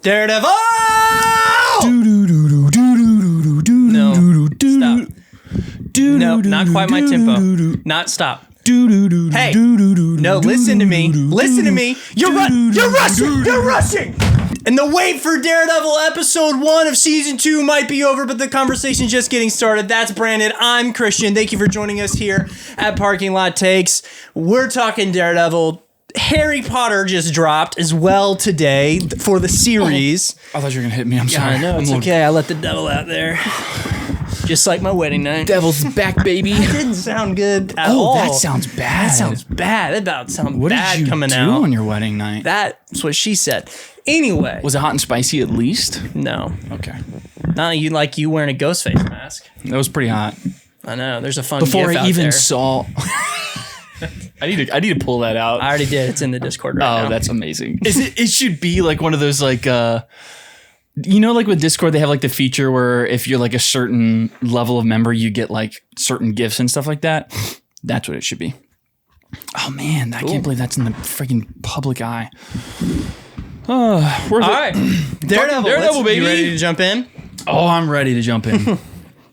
Daredevil! No, stop. No, not quite my tempo. Not stop. Hey, no, listen to me. Listen to me. You're rushing. You're rushing. And the wait for Daredevil episode 1 of season 2 might be over, but the conversation's just getting started. That's Brandon. I'm Christian. Thank you for joining us here at Parking Lot Takes. We're talking Daredevil. Harry Potter just dropped as well today for the series. Oh, I thought you were going to hit me. I'm sorry. I know. It's okay. I let the devil out there. Just like my wedding night. Devil's back, baby. That didn't sound good at all. Oh, that sounds bad. That sounds bad. That about sounds what bad did you coming do out. on your wedding night? That's what she said. Anyway. Was it hot and spicy at least? No. Okay. Not you wearing a ghost face mask. That was pretty hot. I know. There's a fun Before gif I out even there. saw... I need to pull that out. I already did. It's in the Discord right now. Oh, that's amazing. It should be like one of those like like with Discord they have like the feature where if you're like a certain level of member you get like certain gifts and stuff like that. That's what it should be. Oh man, I can't believe that's in the freaking public eye. All right. Daredevil, baby. You ready to jump in? Oh, I'm ready to jump in.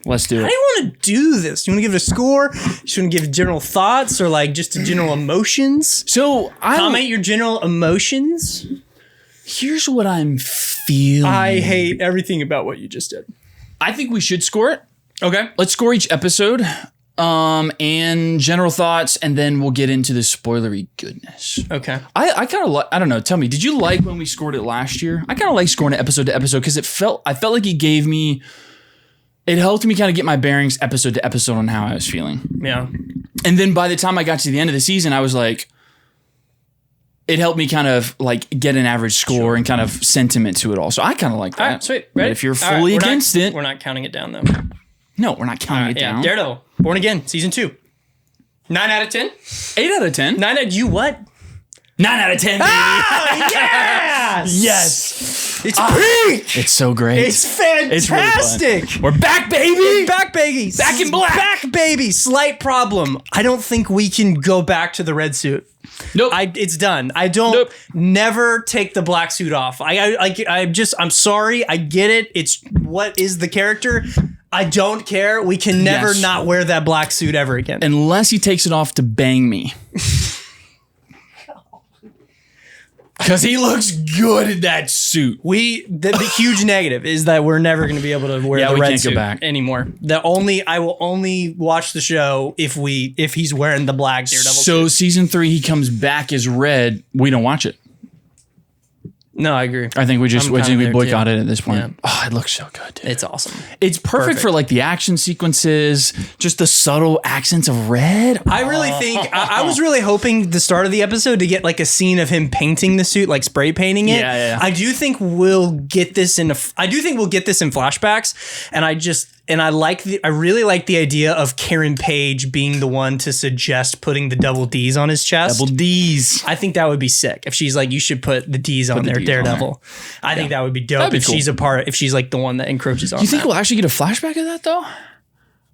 Let's do it. How do you want to do this? You want to give it a score? You want to give general thoughts or like just general emotions? So comment your general emotions. Here's what I'm feeling. I hate everything about what you just did. I think we should score it. Okay. Let's score each episode. And general thoughts, and then we'll get into the spoilery goodness. Okay. I kind of like, I don't know. Tell me, did you like when we scored it last year? I kind of like scoring it episode to episode because I felt like it helped me kind of get my bearings episode to episode on how I was feeling. Yeah. And then by the time I got to the end of the season, I was like, it helped me kind of like get an average score and kind of sentiment to it all. So I kind of like that. All right, sweet. Ready? But if you're fully against it. We're not counting it down though. No, we're not counting it down. Daredevil, Born Again, season 2. 9 out of 10? 8 out of 10. 9 out of you what? 9 out of 10, baby. Ah, yes! Yes. It's peak! It's so great. It's fantastic! It's really We're back, baby! We're back, baby! Back in black! Back, baby! Slight problem. I don't think we can go back to the red suit. Nope. It's done. I don't never take the black suit off. I'm sorry. I get it. It's what is the character. I don't care. We can never not wear that black suit ever again. Unless he takes it off to bang me. Because he looks good in that suit. The huge negative is that we're never going to be able to wear the red suit anymore. I will only watch the show if he's wearing the black Daredevil suit. So season 3, he comes back as red. We don't watch it. No, I agree. I think we boycott it at this point. Yeah. Oh, it looks so good, dude. It's awesome. It's perfect for like the action sequences, just the subtle accents of red. I really think I was really hoping the start of the episode to get like a scene of him painting the suit, like spray painting it. Yeah. I do think we'll get this in flashbacks, and I really like the idea of Karen Page being the one to suggest putting the double D's on his chest. Double D's. I think that would be sick if she's like, you should put the D's on there, Daredevil. I think that would be dope if she's if she's like the one that encroaches on. Do you think we'll actually get a flashback of that though?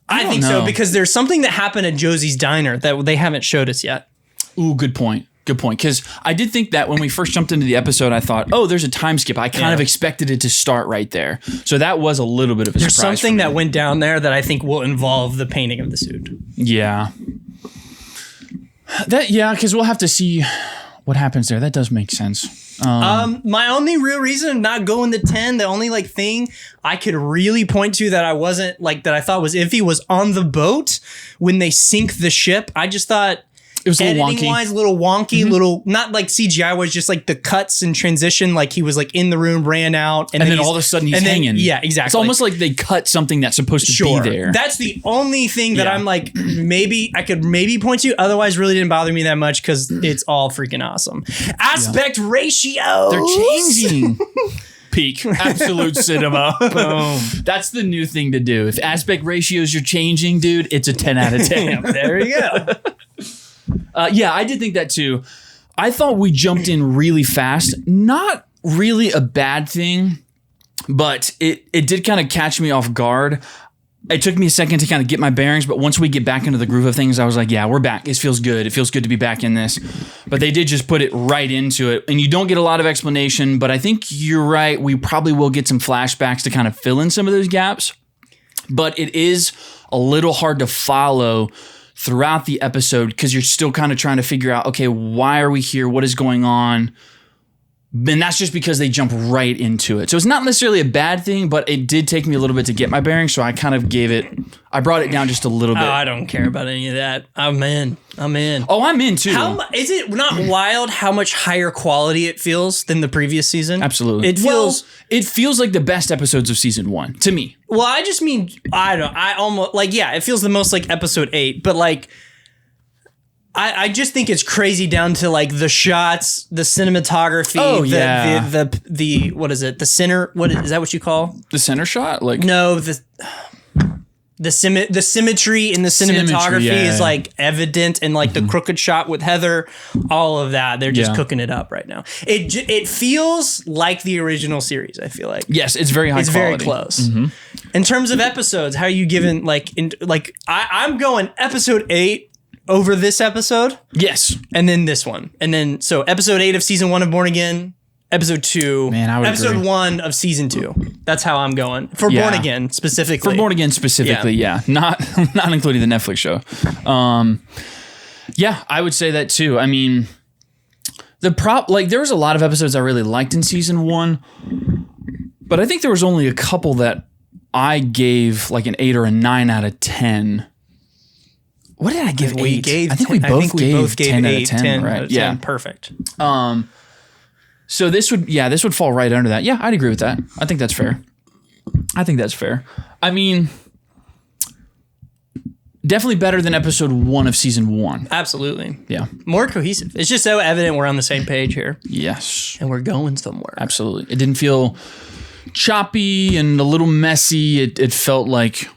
I think so, because there's something that happened at Josie's Diner that they haven't showed us yet. Ooh, good point. Good point. Because I did think that when we first jumped into the episode, I thought, oh, there's a time skip. I kind of expected it to start right there. So that was a little bit of a surprise. There's something that went down there that I think will involve the painting of the suit. Yeah. Because we'll have to see what happens there. That does make sense. My only real reason of not going to 10, the only like thing I could really point to that I wasn't like that I thought was iffy was on the boat when they sink the ship. I just thought it was a little wonky. Editing-wise, a little wonky, little not like CGI was just like the cuts and transition. Like he was like in the room, ran out, and then all of a sudden he's hanging. Yeah, exactly. It's almost like they cut something that's supposed to be there. That's the only thing that I'm like maybe I could point to. Otherwise, really didn't bother me that much because it's all freaking awesome. Aspect ratio. They're changing. Peak. Absolute cinema. Boom. That's the new thing to do. If aspect ratios you're changing, dude, it's a 10 out of 10. There you go. I did think that too. I thought we jumped in really fast. Not really a bad thing, but it did kind of catch me off guard. it took me a second to kind of get my bearings, but once we get back into the groove of things, I was like, yeah, we're back. It feels good. It feels good to be back in this. But they did just put it right into it. And you don't get a lot of explanation, but I think you're right. We probably will get some flashbacks to kind of fill in some of those gaps. But it is a little hard to follow throughout the episode because you're still kind of trying to figure out, okay, why are we here? What is going on? And that's just because they jump right into it. So it's not necessarily a bad thing, but it did take me a little bit to get my bearings. So I kind of I brought it down just a little bit. Oh, I don't care about any of that. I'm in. Oh, I'm in too. Is it not wild how much higher quality it feels than the previous season? Absolutely. It feels like the best episodes of season 1 to me. Well, I just mean, I almost like, yeah, it feels the most like episode 8, but like, I just think it's crazy down to like the shots, the cinematography, the what is it? The center, is that what you call? The center shot? Like no, the symmetry in the cinematography is like evident, and like the crooked shot with Heather, all of that. They're just cooking it up right now. It feels like the original series, I feel like. Yes, it's very high quality. Very close. Mm-hmm. In terms of episodes, how are you giving I'm going episode 8 over this episode. Yes. And then this one. And then, so episode 8 of season 1 of Born Again, episode 2, episode agree. 1 of season 2. That's how I'm going. For Born Again specifically. For Born Again specifically, Not including the Netflix show. I would say that too. I mean, there was a lot of episodes I really liked in season 1, but I think there was only a couple that I gave like an 8 or a 9 out of 10. What did I give? 8? I think we both gave 10 out of 10, right? Yeah, perfect. So this would fall right under that. Yeah, I'd agree with that. I think that's fair. I mean, definitely better than episode 1 of season 1. Absolutely. Yeah. More cohesive. It's just so evident we're on the same page here. Yes. And we're going somewhere. Absolutely. It didn't feel choppy and a little messy. It felt like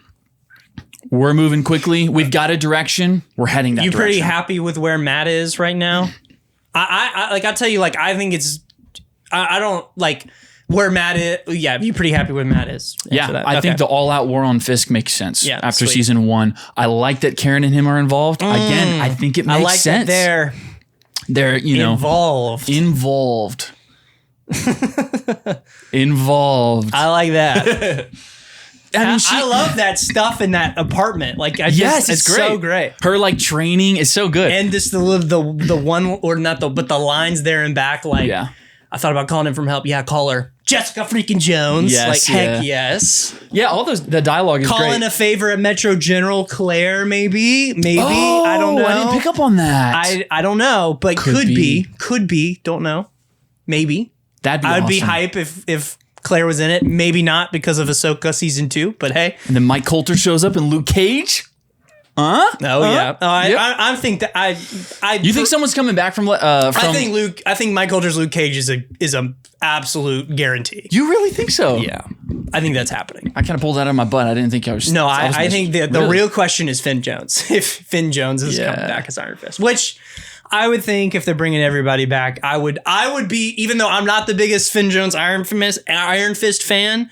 we're moving quickly. We've got a direction. We're heading that direction. You pretty happy with where Matt is right now? I'll tell you, like, I think it's, I don't like where Matt is. Yeah, you pretty happy where Matt is. I think the all-out war on Fisk makes sense after sweet. Season 1. I like that Karen and him are involved. Again, I think it makes sense. That they're involved. Involved. I like that. I mean, I love that stuff in that apartment. Like, it's great. So great. Her like training is so good, and just the one, or not but the lines there and back. Like, I thought about calling him from help. Yeah, call her Jessica freaking Jones. Yes, like, heck yes. Yeah, all the dialogue is calling great. a favor at Metro General Claire. Maybe. Oh, I don't know. I didn't pick up on that. I don't know, but could be. Don't know. Maybe. That'd be. I'd be hype if Claire was in it. Maybe not because of Ahsoka season 2, but hey. And then Mike Coulter shows up in Luke Cage. Oh yeah. I think that You think someone's coming back from? I think Mike Coulter's Luke Cage is a absolute guarantee. You really think so? Yeah, I think that's happening. I kind of pulled that out of my butt. I didn't think I was. No, I think the real question is Finn Jones. If Finn Jones is coming back as Iron Fist, which I would think if they're bringing everybody back, I would be, even though I'm not the biggest Finn Jones Iron Fist fan,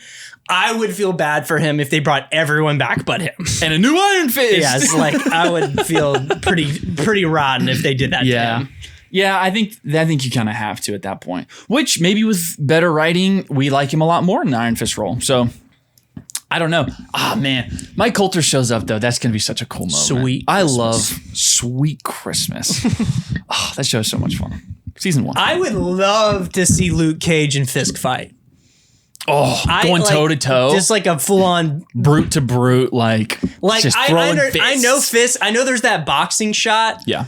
I would feel bad for him if they brought everyone back but him. And a new Iron Fist. Yeah, it's like I would feel pretty rotten if they did that to him. Yeah, I think you kind of have to at that point. Which maybe with better writing, we like him a lot more in the Iron Fist role. So I don't know. Ah, man. Mike Coulter shows up, though. That's going to be such a cool moment. Sweet Christmas. I love Sweet Christmas. That show is so much fun. Season 1. I would love to see Luke Cage and Fisk fight. Going toe to toe. Just like a full on brute to brute, like just throwing fists. I know Fisk. I know there's that boxing shot. Yeah.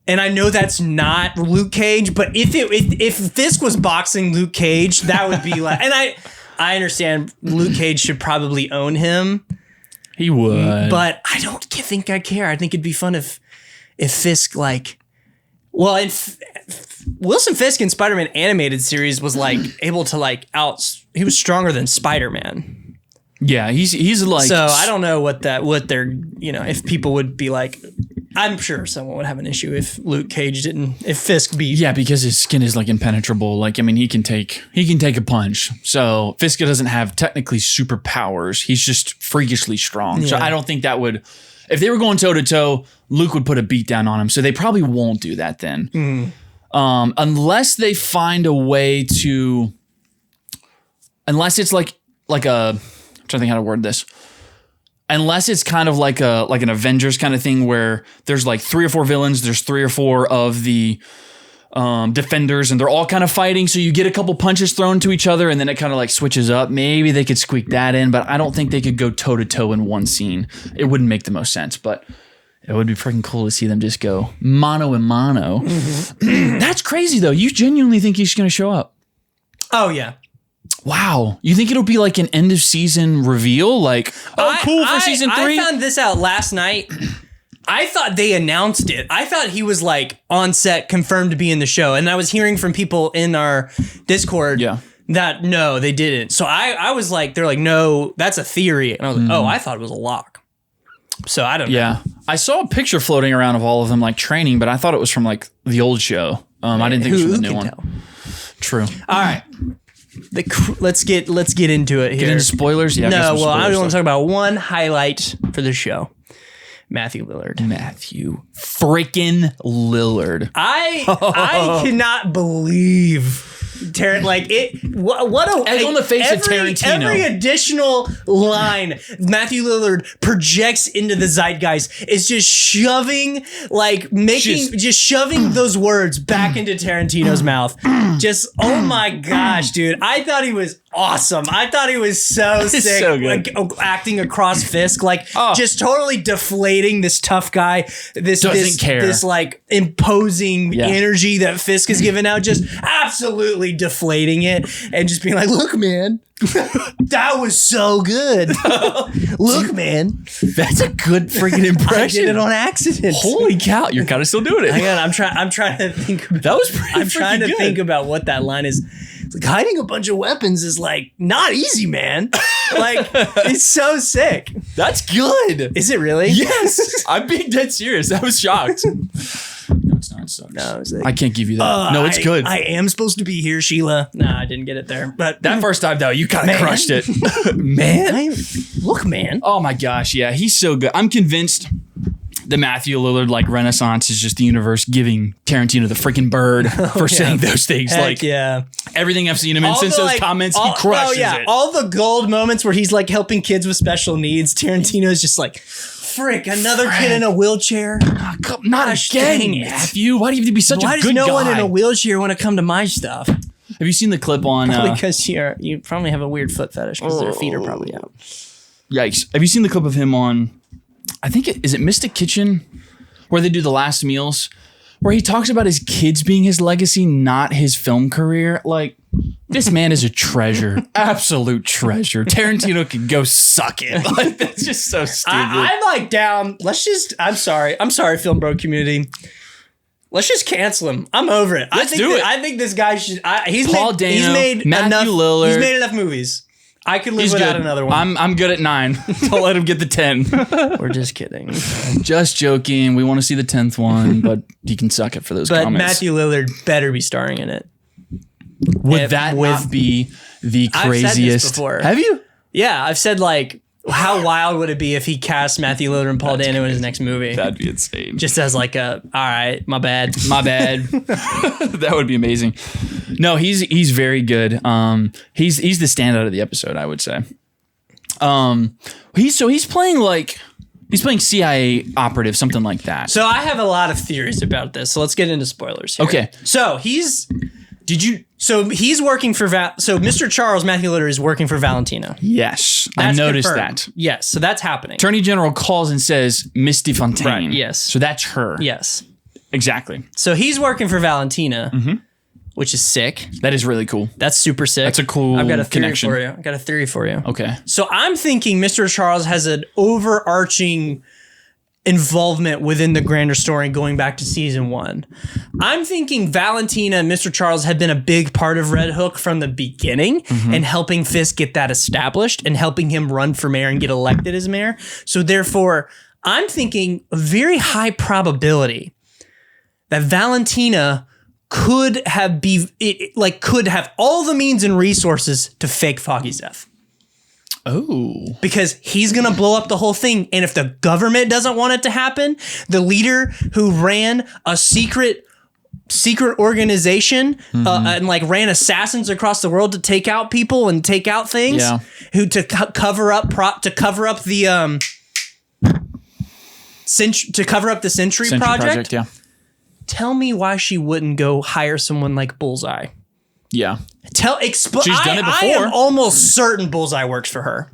And I know that's not Luke Cage, but if Fisk was boxing Luke Cage, that would be like, and I understand Luke Cage should probably own him. He would. But I don't think I care. I think it'd be fun if Fisk Wilson Fisk in Spider-Man animated series was like able to he was stronger than Spider-Man. Yeah, he's like. So I don't know what they're, if people would be like, I'm sure someone would have an issue if Luke Cage didn't, if Fisk beat. Yeah, because his skin is like impenetrable. Like, I mean, he can take a punch. So Fisk doesn't have technically superpowers. He's just freakishly strong. Yeah. So I don't think that would, if they were going toe to toe, Luke would put a beat down on him. So they probably won't do that then. Unless they find a way to, unless it's like a, I'm trying to think how to word this. Unless it's kind of like an Avengers kind of thing where there's like 3 or 4 villains, there's 3 or 4 of the defenders, and they're all kind of fighting. So you get a couple punches thrown to each other, and then it kind of like switches up. Maybe they could squeak that in, but I don't think they could go toe to toe in one scene. It wouldn't make the most sense, but it would be freaking cool to see them just go mano a mano. That's crazy though. You genuinely think he's going to show up? Oh yeah. Wow. You think it'll be like an end of season reveal? Like, cool for season 3? I found this out last night. I thought they announced it. I thought he was like on set, confirmed to be in the show. And I was hearing from people in our Discord that no, they didn't. So I was like, they're like, no, that's a theory. And I was like, I thought it was a lock. So I don't know. Yeah. I saw a picture floating around of all of them like training, but I thought it was from like the old show. I didn't think it was from the new one. Tell? True. All right. Let's get into it here. Get into spoilers? Yeah. No, well, I want to talk about one highlight for the show. Matthew Lillard. Matthew freaking Lillard. I cannot believe like it. What a on the face of Tarantino. Every additional line Matthew Lillard projects into the zeitgeist is just shoving, like just shoving those words back into Tarantino's mouth. Just oh my gosh, dude! I thought he was awesome. I thought he was so sick, so good. like acting across Fisk, like just totally deflating this tough guy. This like imposing energy that Fisk is giving out, just absolutely deflating it, and just being like, "Look, man, that was so good. Look, man, that's a good freaking impression. I did it on accident. Holy cow, you're kind of still doing it. Hang on, I'm trying to think. That was pretty. I'm trying to think about what that line is. It's like hiding a bunch of weapons is like not easy, man. Like it's so sick. That's good. Is it really? Yes. I'm being dead serious. I was shocked. No, it's not. It sucks. No, it's like, I can't give you that. No, it's good. I am supposed to be here, Sheila. Nah, I didn't get it there. But that first time though, you kind of crushed it. Man. Look, man. Oh my gosh, yeah, he's so good. I'm convinced the Matthew Lillard like renaissance is just the universe giving Tarantino the freaking bird for saying those things. Heck like everything I've seen him in since those comments, he crushes it. All the gold moments where he's like helping kids with special needs, Tarantino's just like, frick, another kid in a wheelchair. Not again, Matthew. Why do you have to be such a good guy? Why does no one in a wheelchair want to come to my stuff? Have you seen the clip on? Probably because you probably have a weird foot fetish because their feet are probably out. Yikes! Have you seen the clip of him on? I think is it Mystic Kitchen, where they do the last meals, where he talks about his kids being his legacy, not his film career. Like, this man is a treasure, absolute treasure. Tarantino can go suck it. Like, that's just so stupid. I'm like down. I'm sorry, Film Bro community. Let's just cancel him. I'm over it. Let's do it. I think this guy should. He's Matthew Lillard. He's made enough movies. I could live without another one. I'm good at 9. Don't let him get the 10. We're just kidding. Just joking. We want to see the 10th one, but he can suck it for those comments. But Matthew Lillard better be starring in it. Would that not be the craziest? I've said this before. Have you? Yeah, I've said like, how wild would it be if he cast Matthew Lillard and Paul Dano in his next movie? That'd be insane. Just as like all right, my bad. That would be amazing. No, he's very good. He's the standout of the episode, I would say. He's playing CIA operative, something like that. So I have a lot of theories about this. So let's get into spoilers here. Okay. So he's working for so Mr. Charles Matthew Lillard is working for Valentina. Yes, I noticed that. Yes, so that's happening. Attorney General calls and says Misty Fontaine. Right, yes. So that's her. Yes. Exactly. So he's working for Valentina, which is sick. That is really cool. That's super sick. That's a cool I've got a theory connection. for you. I've got a theory for you. Okay. So I'm thinking Mr. Charles has an overarching involvement within the grander story going back to season 1. I'm thinking Valentina and Mr. Charles have been a big part of Red Hook from the beginning and helping Fisk get that established and helping him run for mayor and get elected as mayor. So therefore, I'm thinking a very high probability that Valentina could have all the means and resources to fake Foggy's death. Oh. Because he's going to blow up the whole thing. And if the government doesn't want it to happen, the leader who ran a secret organization and like ran assassins across the world to take out people and take out things, to cover up the Century Project. Yeah. Tell me why she wouldn't go hire someone like Bullseye. Yeah. She's done it before. I am almost certain Bullseye works for her.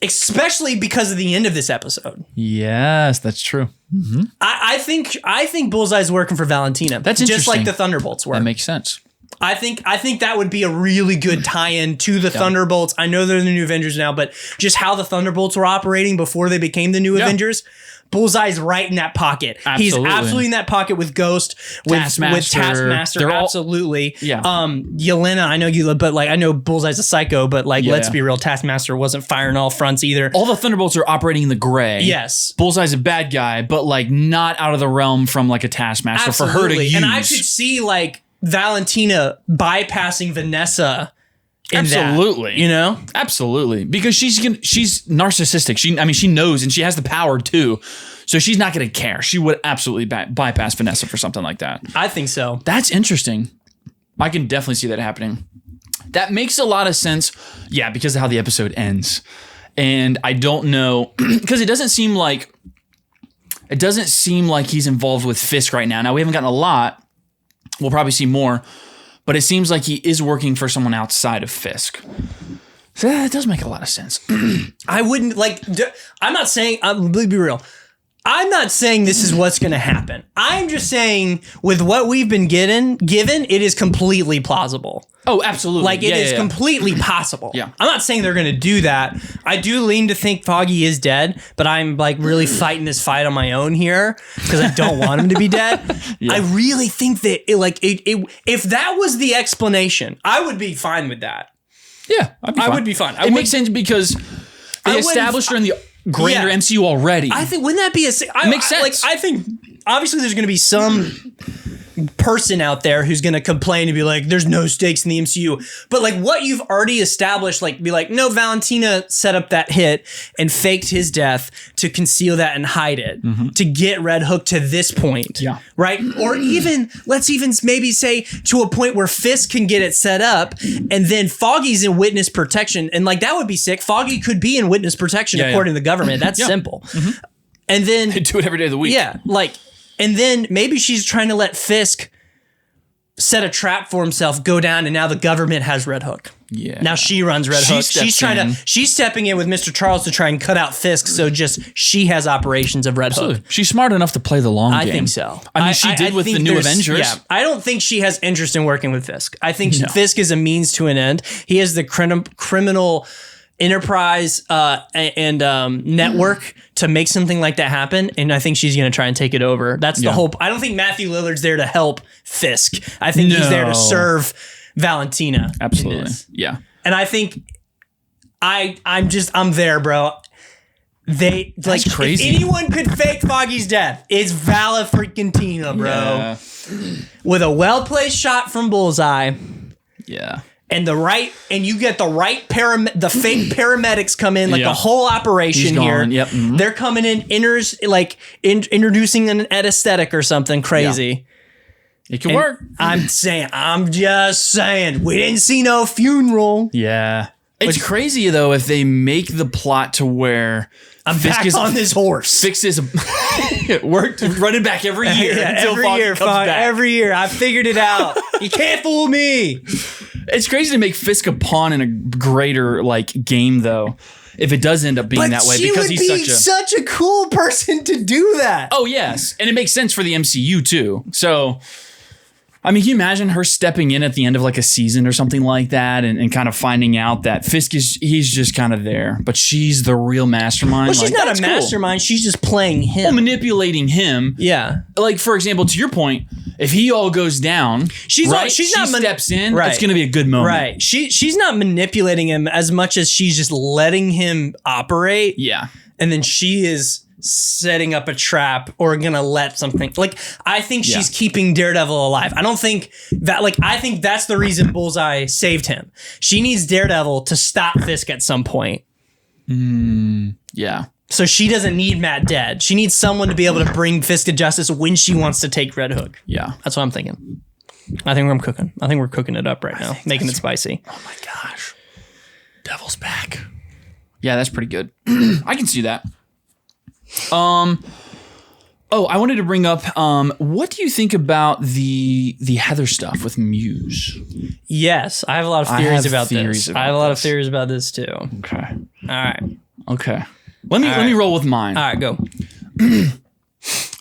Especially because of the end of this episode. Yes, that's true. Mm-hmm. I think Bullseye's working for Valentina. That's interesting. Just like the Thunderbolts were. That makes sense. I think that would be a really good tie-in to the Thunderbolts. I know they're the new Avengers now, but just how the Thunderbolts were operating before they became the new Avengers. Bullseye's right in that pocket. Absolutely. He's absolutely in that pocket with Ghost, with Taskmaster. They're absolutely. Yeah. Yelena, I know you, but like I know Bullseye's a psycho, but like let's be real, Taskmaster wasn't firing all fronts either. All the Thunderbolts are operating in the gray. Yes. Bullseye's a bad guy, but like not out of the realm from like a Taskmaster for her to use. And I could see like Valentina bypassing Vanessa. Absolutely. That, you know? Absolutely. Because she's narcissistic. She knows and she has the power too. So she's not going to care. She would absolutely bypass Vanessa for something like that. I think so. That's interesting. I can definitely see that happening. That makes a lot of sense. Yeah, because of how the episode ends. And I don't know, because it doesn't seem like he's involved with Fisk right now. Now, we haven't gotten a lot. We'll probably see more. But it seems like he is working for someone outside of Fisk. So that does make a lot of sense. I wouldn't I'm not saying, let me be real. I'm not saying this is what's going to happen. I'm just saying with what we've been given, it is completely plausible. Oh, absolutely. Like it is completely possible. Yeah. I'm not saying they're going to do that. I do lean to think Foggy is dead, but I'm like really fighting this fight on my own here because I don't want him to be dead. Yeah. I really think that if that was the explanation, I would be fine with that. Yeah, I would be fine. It makes sense because they established her in the grander MCU already. I think, wouldn't that be it makes sense. Like, I think obviously there's going to be some person out there who's going to complain and be like, there's no stakes in the MCU. But like what you've already established, like be like, no, Valentina set up that hit and faked his death to conceal that and hide it to get Red Hook to this point. Yeah. Right. Or let's even maybe say to a point where Fisk can get it set up and then Foggy's in witness protection. And like, that would be sick. Foggy could be in witness protection according to the government. That's simple. Mm-hmm. And then they do it every day of the week. Yeah. Like, and then maybe she's trying to let Fisk set a trap for himself, go down, and now the government has Red Hook. Yeah. Now she runs Red Hook. She's stepping in with Mr. Charles to try and cut out Fisk, so just she has operations of Red Hook. She's smart enough to play the long game. I think so. I mean, she did with the new Avengers. Yeah. I don't think she has interest in working with Fisk. I think Fisk is a means to an end. He has the criminal enterprise and network to make something like that happen, and I think she's going to try and take it over. That's the hope. I don't think Matthew Lillard's there to help Fisk. I think he's there to serve Valentina. Absolutely. Yeah. And I think I'm there, bro. That's like crazy. If anyone could fake Foggy's death, it's Vala freaking Tina, bro. Yeah. With a well-placed shot from Bullseye. Yeah. And you get the fake paramedics come in, like the whole operation here. Yep. Mm-hmm. They're coming in, introducing an aesthetic or something crazy. Yeah. It can work. I'm just saying, we didn't see no funeral. Yeah. It's crazy though if they make the plot to where I'm back on this horse. Fisk is running back every year. Every year. I figured it out. You can't fool me. It's crazy to make Fisk a pawn in a greater game though. If it does end up being that way, because he's such a cool person to do that. Oh yes, and it makes sense for the MCU too. So, I mean, can you imagine her stepping in at the end of a season or something like that, and kind of finding out that Fisk he's just kind of there, but she's the real mastermind. Well, she's not a mastermind. Cool. She's just playing him. Well, manipulating him. Yeah. For example, to your point, if he all goes down, she steps in. Right. It's going to be a good moment. Right. She's not manipulating him as much as she's just letting him operate. Yeah. and then she is setting up a trap or gonna let something, like, I think she's keeping Daredevil alive. I don't think that, like, I think that's the reason Bullseye saved him. She needs Daredevil to stop Fisk at some point. Yeah. So she doesn't need Matt dead. She needs someone to be able to bring Fisk to justice when she wants to take Red Hook. Yeah. That's what I'm thinking. I think we're cooking it up right now, making it spicy. Oh my gosh. Devil's back. Yeah, that's pretty good. I can see that. I wanted to bring up, what do you think about the Heather stuff with Muse? Yes, I have a lot of theories about this. I have a lot of theories about this too. Okay. All right. Okay. Let me roll with mine. All right, go.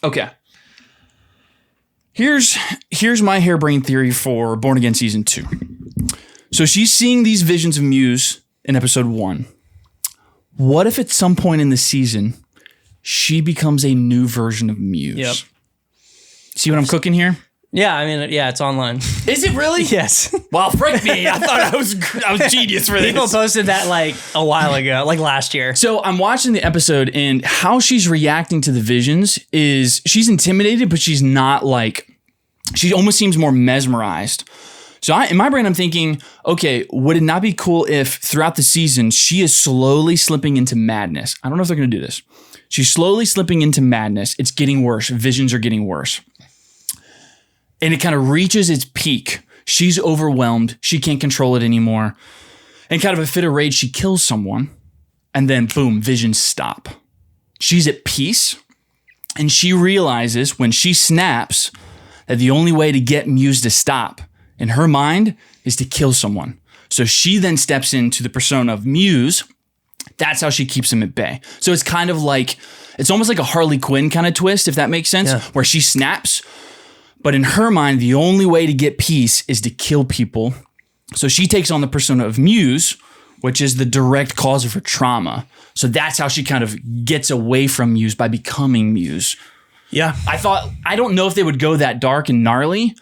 Okay. Here's my harebrained theory for Born Again Season 2. So she's seeing these visions of Muse in episode 1. What if at some point in the season she becomes a new version of Muse? Yep. See what I'm cooking here? Yeah, I mean, yeah, it's online. Is it really? Yes. Well, frick me. I thought I was genius for this. People posted that like a while ago, like last year. So I'm watching the episode, and how she's reacting to the visions is she's intimidated, but she's not like, she almost seems more mesmerized. So in my brain, I'm thinking, okay, would it not be cool if throughout the season, she is slowly slipping into madness? I don't know if they're going to do this. She's slowly slipping into madness. It's getting worse. Visions are getting worse. And it kind of reaches its peak. She's overwhelmed. She can't control it anymore. And kind of a fit of rage, she kills someone. And then boom, visions stop. She's at peace. And she realizes when she snaps that the only way to get Muse to stop in her mind is to kill someone. So she then steps into the persona of Muse. That's how she keeps him at bay. So it's kind of like, it's almost like a Harley Quinn kind of twist, if that makes sense, where she snaps. But in her mind, the only way to get peace is to kill people. So she takes on the persona of Muse, which is the direct cause of her trauma. So that's how she kind of gets away from Muse by becoming Muse. Yeah. I don't know if they would go that dark and gnarly,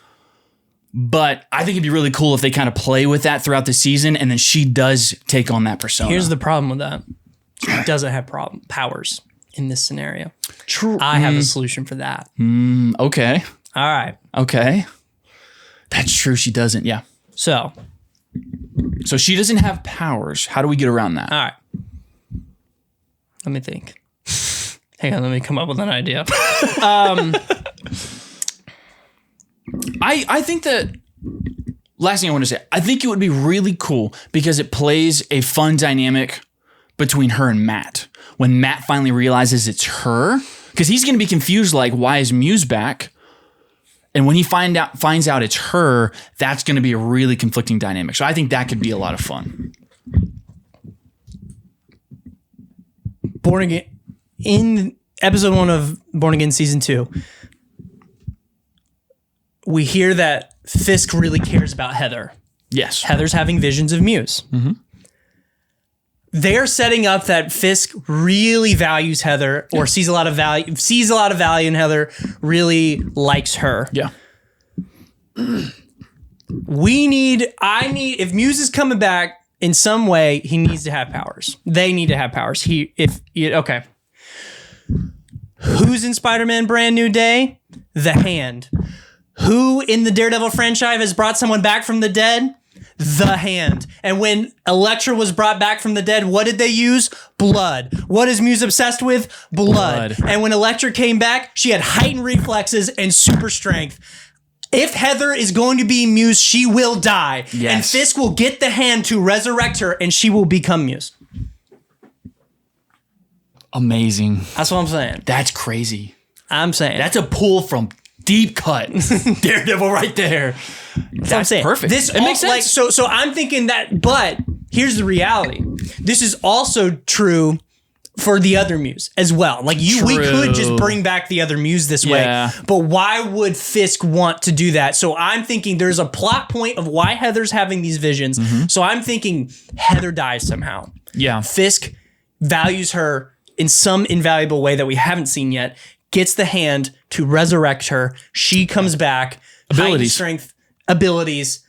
but I think it'd be really cool if they kind of play with that throughout the season, and then she does take on that persona. Here's the problem with that. She doesn't have powers in this scenario. True. I have a solution for that. Okay. All right. Okay. That's true. She doesn't. Yeah. So she doesn't have powers. How do we get around that? all right. Let me think. Hang on. Let me come up with an idea. I think that, last thing I want to say, I think it would be really cool because it plays a fun dynamic between her and Matt. When Matt finally realizes it's her, because he's going to be confused, like, why is Muse back? And when he finds out it's her, that's going to be a really conflicting dynamic. So I think that could be a lot of fun. Born Again, in episode 1 of Born Again season 2, we hear that Fisk really cares about Heather. Yes. Heather's having visions of Muse. Mm-hmm. They're setting up that Fisk really values Heather, or sees a lot of value in Heather, really likes her. Yeah. If Muse is coming back in some way, he needs to have powers. They need to have powers. Okay. Who's in Spider-Man Brand New Day? The Hand. Who in the Daredevil franchise has brought someone back from the dead? The Hand. And when Elektra was brought back from the dead, what did they use? Blood. What is Muse obsessed with? Blood. And when Elektra came back, she had heightened reflexes and super strength. If Heather is going to be Muse, she will die. Yes. And Fisk will get the Hand to resurrect her, and she will become Muse. Amazing. That's what I'm saying. That's crazy. I'm saying. That's a pull from deep cut. Daredevil right there. That's perfect. It makes sense. So I'm thinking that, but here's the reality. This is also true for the other Muse as well. Like we could just bring back the other Muse this way, but why would Fisk want to do that? So I'm thinking there's a plot point of why Heather's having these visions. Mm-hmm. So I'm thinking Heather dies somehow. Yeah. Fisk values her in some invaluable way that we haven't seen yet, gets the Hand to resurrect her. She comes back. Abilities. Strength, abilities,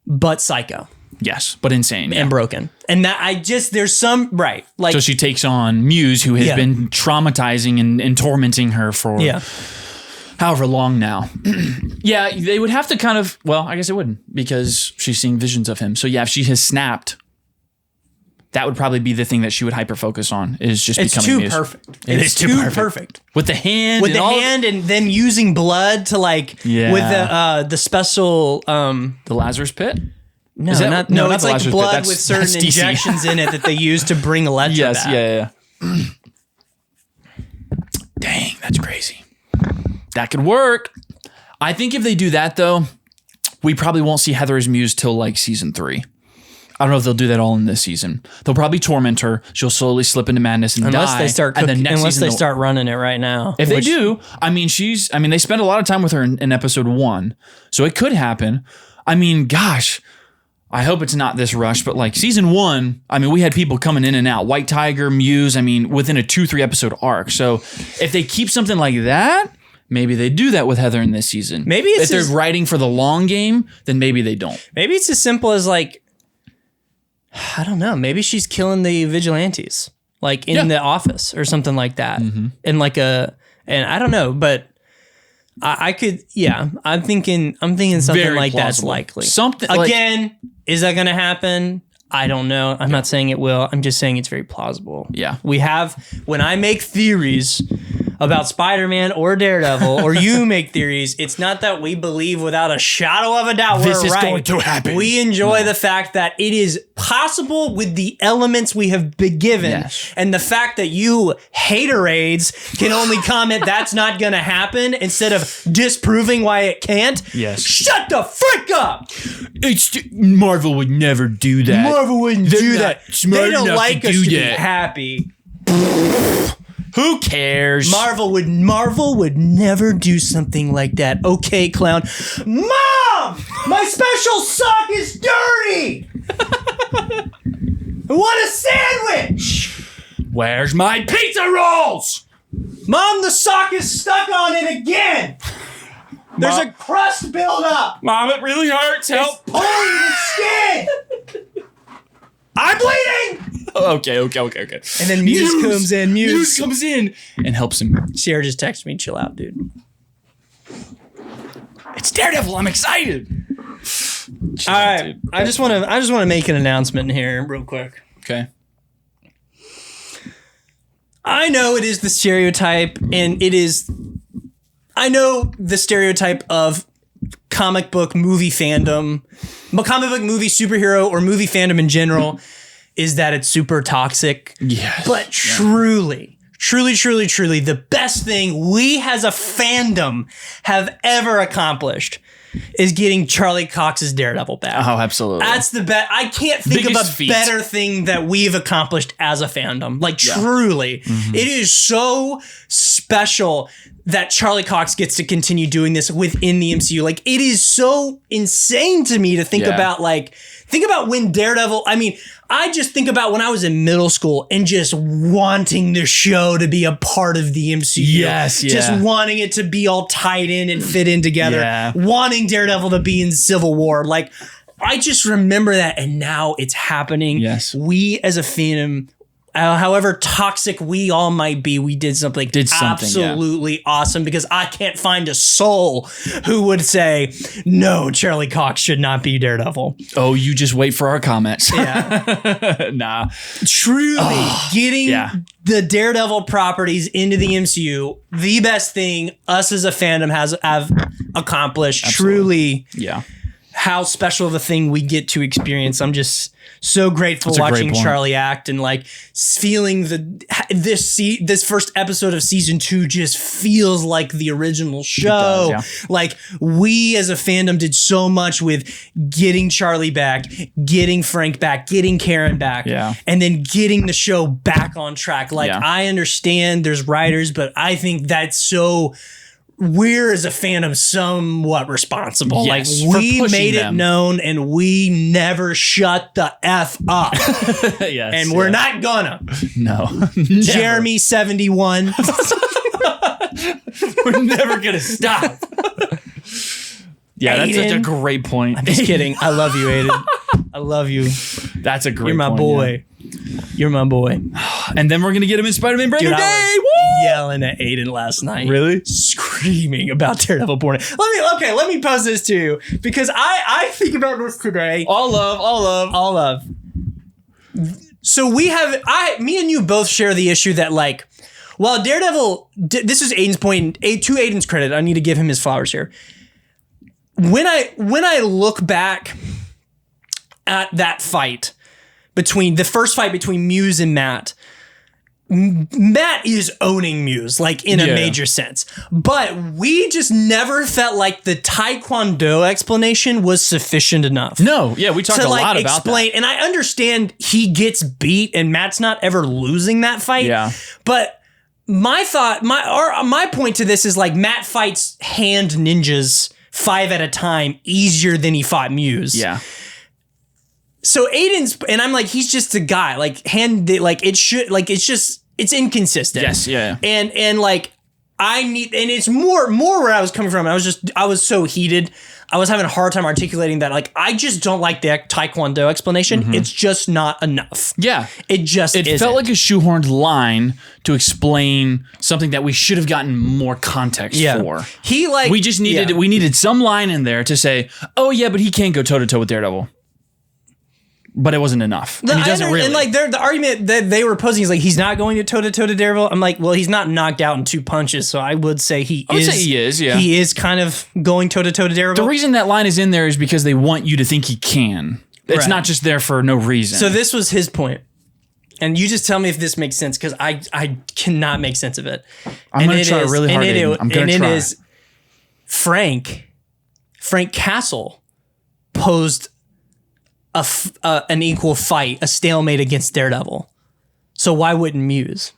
but psycho. Yes, but insane. and broken. And that there's some, right. Like, so she takes on Muse, who has been traumatizing and tormenting her for however long now. Yeah, they would have to kind of, well, I guess it wouldn't, because she's seeing visions of him. So yeah, if she has snapped, that would probably be the thing that she would hyper focus on, is just becoming Muse. Perfect. It's too perfect. With the hand. And then using blood to like, with the special, the Lazarus pit? No, it's like Lazarus blood pit. with certain injections in it that they use to bring Electra back. Yeah. Dang, that's crazy. That could work. I think if they do that, though, we probably won't see Heather as Muse till like season 3. I don't know if they'll do that all in this season. They'll probably torment her. She'll slowly slip into madness and die. Unless they start running it right now. If they do, I mean, they spend a lot of time with her in episode 1, so it could happen. I mean, gosh, I hope it's not this rush, but like season 1, I mean, we had people coming in and out. White Tiger, Muse, I mean, within a 2-3 episode arc. So if they keep something like that, maybe they do that with Heather in this season. Maybe if they're writing for the long game, then maybe they don't. Maybe it's as simple as like, I don't know. Maybe she's killing the vigilantes, like in the office or something like that. Mm-hmm. And I don't know, but I could, I'm thinking something very like plausible. That's likely. Something again, is that going to happen? I don't know. I'm not saying it will. I'm just saying it's very plausible. Yeah. When I make theories about Spider-Man or Daredevil, or you make theories, it's not that we believe without a shadow of a doubt this is going to happen. We enjoy the fact that it is possible with the elements we have been given, and the fact that you haterades can only comment that's not going to happen instead of disproving why it can't. Yes. Shut the frick up! Marvel would never do that. Marvel wouldn't do that. They don't like us to be happy. Who cares? Marvel would never do something like that. Okay, clown. Mom! My special sock is dirty! I want a sandwich! Where's my pizza rolls? Mom, the sock is stuck on it again! There's a crust buildup! Mom, it really hurts. Help! It's pulling the skin! I'm bleeding! Okay. And then Muse comes in. Muse comes in and helps him. Sierra just texted me, chill out, dude. It's Daredevil. I'm excited. All right. Dude. I just want to make an announcement here real quick. Okay. I know it is the stereotype, and I know the stereotype of comic book movie fandom, comic book movie superhero or movie fandom in general, is that it's super toxic. Yes. But truly, the best thing we as a fandom have ever accomplished is getting Charlie Cox's Daredevil back. Oh, absolutely. That's the best. I can't think of a better thing that we've accomplished as a fandom. Like, truly. Mm-hmm. It is so special that Charlie Cox gets to continue doing this within the MCU. Like, it is so insane to me to think about, when Daredevil, I mean, I just think about when I was in middle school and just wanting the show to be a part of the MCU. Yes, yeah. Just wanting it to be all tied in and fit in together. Yeah. Wanting Daredevil to be in Civil War. Like, I just remember that, and now it's happening. Yes. We as a fandom, however toxic we all might be, we did something absolutely awesome, because I can't find a soul who would say, no, Charlie Cox should not be Daredevil. Oh, you just wait for our comments. Yeah. Nah. Truly, getting the Daredevil properties into the MCU, the best thing us as a fandom have accomplished. Absolutely. Truly, how special of a thing we get to experience. I'm just so grateful watching Charlie act, and like feeling this first episode of season 2 just feels like the original show. Does, Like, we as a fandom did so much with getting Charlie back, getting Frank back, getting Karen back, and then getting the show back on track. Like, I understand there's writers, but I think that's so... We're as a fandom somewhat responsible. Yes, like, we made it known, and we never shut the F up. Yes, and we're not gonna. No. Jeremy 71. We're never gonna stop. Yeah, Aiden. That's such a great point. I'm just kidding. I love you, Aiden. I love you. That's a great You're my point, boy. yeah. You're my boy. And then we're going to get him in Spider-Man Brand New Dude, Day. I was yelling at Aiden last night. Really? Screaming about Daredevil Born. Let me pose this to you because I think about this today. All love. So me and you both share the issue that like, while Daredevil, this is Aiden's point, to Aiden's credit, I need to give him his flowers here. When I look back at that fight the first fight between Muse and Matt is owning Muse, like in a major sense. But we just never felt like the Taekwondo explanation was sufficient enough. No, yeah, we talked a lot about that. And I understand he gets beat and Matt's not ever losing that fight. Yeah. But my point to this is like Matt fights hand ninjas 5 at a time easier than he fought Muse. Yeah. So Aiden's, and I'm like, he's just a guy. Like it's inconsistent. Yes, yeah. And like and it's more where I was coming from. I was so heated. I was having a hard time articulating that. Like, I just don't like the Taekwondo explanation. Mm-hmm. It's just not enough. Yeah. It felt like a shoehorned line to explain something that we should have gotten more context for. We needed some line in there to say, oh yeah, but he can't go toe to toe with Daredevil. But it wasn't enough. And he doesn't really. And like the argument that they were posing is like he's not going to toe to Daredevil. I'm like, well, he's not knocked out in 2 punches, so I would say he is. Yeah. He is kind of going toe to Daredevil. The reason that line is in there is because they want you to think he can. It's not just there for no reason. So this was his point. And you just tell me if this makes sense, because I cannot make sense of it. I'm going to try really hard. I'm going to try. It is Frank Castle posed an equal fight, a stalemate against Daredevil. So why wouldn't Muse?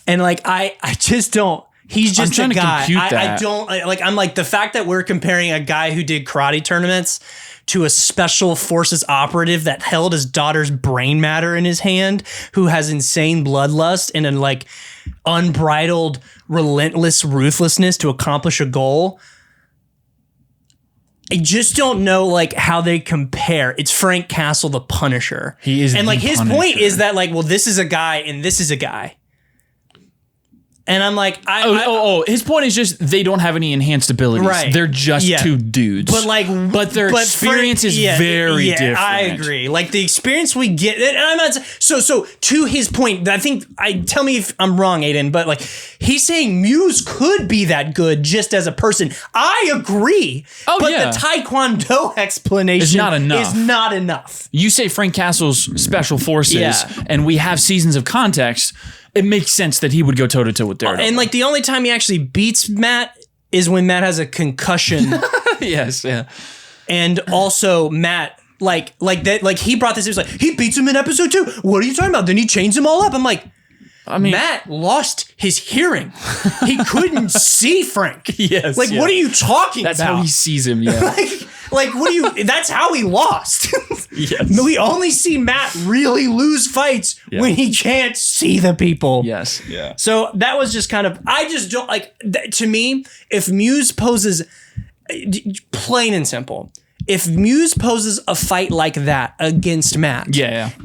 And like, I just don't. He's just a guy. I'm like the fact that we're comparing a guy who did karate tournaments to a special forces operative that held his daughter's brain matter in his hand, who has insane bloodlust and a like unbridled, relentless ruthlessness to accomplish a goal. I just don't know like how they compare. It's Frank Castle, the Punisher. He is, and like his Punisher. Point is that like, well, this is a guy and this is a guy. And I'm like, his point is just they don't have any enhanced abilities. Right. They're just two dudes. But their experience is very different. I agree. Like the experience we get, and I'm not so to his point. Tell me if I'm wrong, Aiden, but like he's saying Muse could be that good just as a person. I agree. But the Taekwondo explanation is not enough. You say Frank Castle's special forces, and we have seasons of context. It makes sense that he would go toe to toe with Daredevil. And like the only time he actually beats Matt is when Matt has a concussion. Yes, yeah. And also Matt, like that, like he brought this. He was like, he beats him in episode 2. What are you talking about? Then he chains them all up. I'm like, Matt lost his hearing. He couldn't see Frank. Yes. Like, what are you talking about? That's how he sees him. Yeah. Like, what do you? That's how he lost. Yes. We only see Matt really lose fights when he can't see the people. Yes. Yeah. So that was just kind of. I just don't like. To me, if Muse poses, plain and simple, if Muse poses a fight like that against Matt,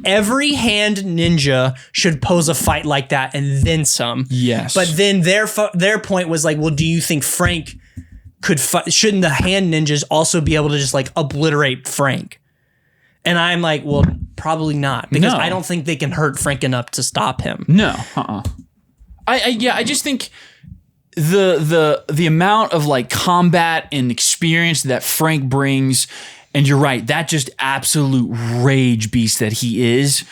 every hand ninja should pose a fight like that and then some. Yes. But then their point was like, well, do you think Frank could shouldn't the hand ninjas also be able to just like obliterate Frank? And I'm like, well, probably not, because I don't think they can hurt Frank enough to stop him. No. I just think the amount of like combat and experience that Frank brings, and you're right, that just absolute rage beast that he is,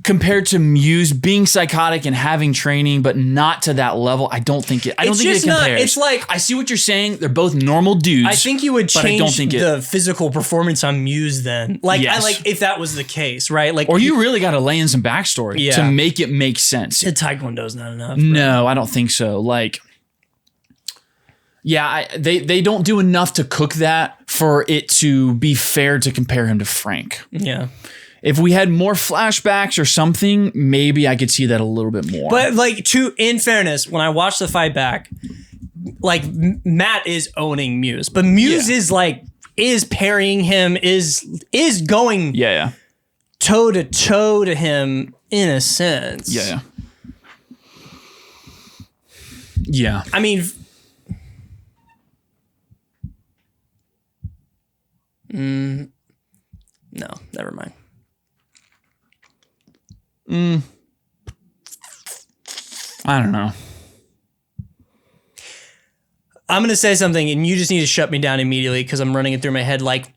compared to Muse being psychotic and having training, but not to that level. I don't think it compares. It's like, I see what you're saying. They're both normal dudes. I think you would change the physical performance on Muse then. Like, yes. If that was the case, right? Like, or you really got to lay in some backstory to make it make sense. The Taekwondo's not enough. No, I don't think so. Like, they don't do enough to cook that for it to be fair to compare him to Frank. Yeah. If we had more flashbacks or something, maybe I could see that a little bit more. But like, in fairness, when I watched the fight back, like Matt is owning Muse, but Muse is like, is parrying him, is going toe to toe to him in a sense. Yeah. I mean, no, never mind. I don't know. I'm going to say something and you just need to shut me down immediately because I'm running it through my head. Like,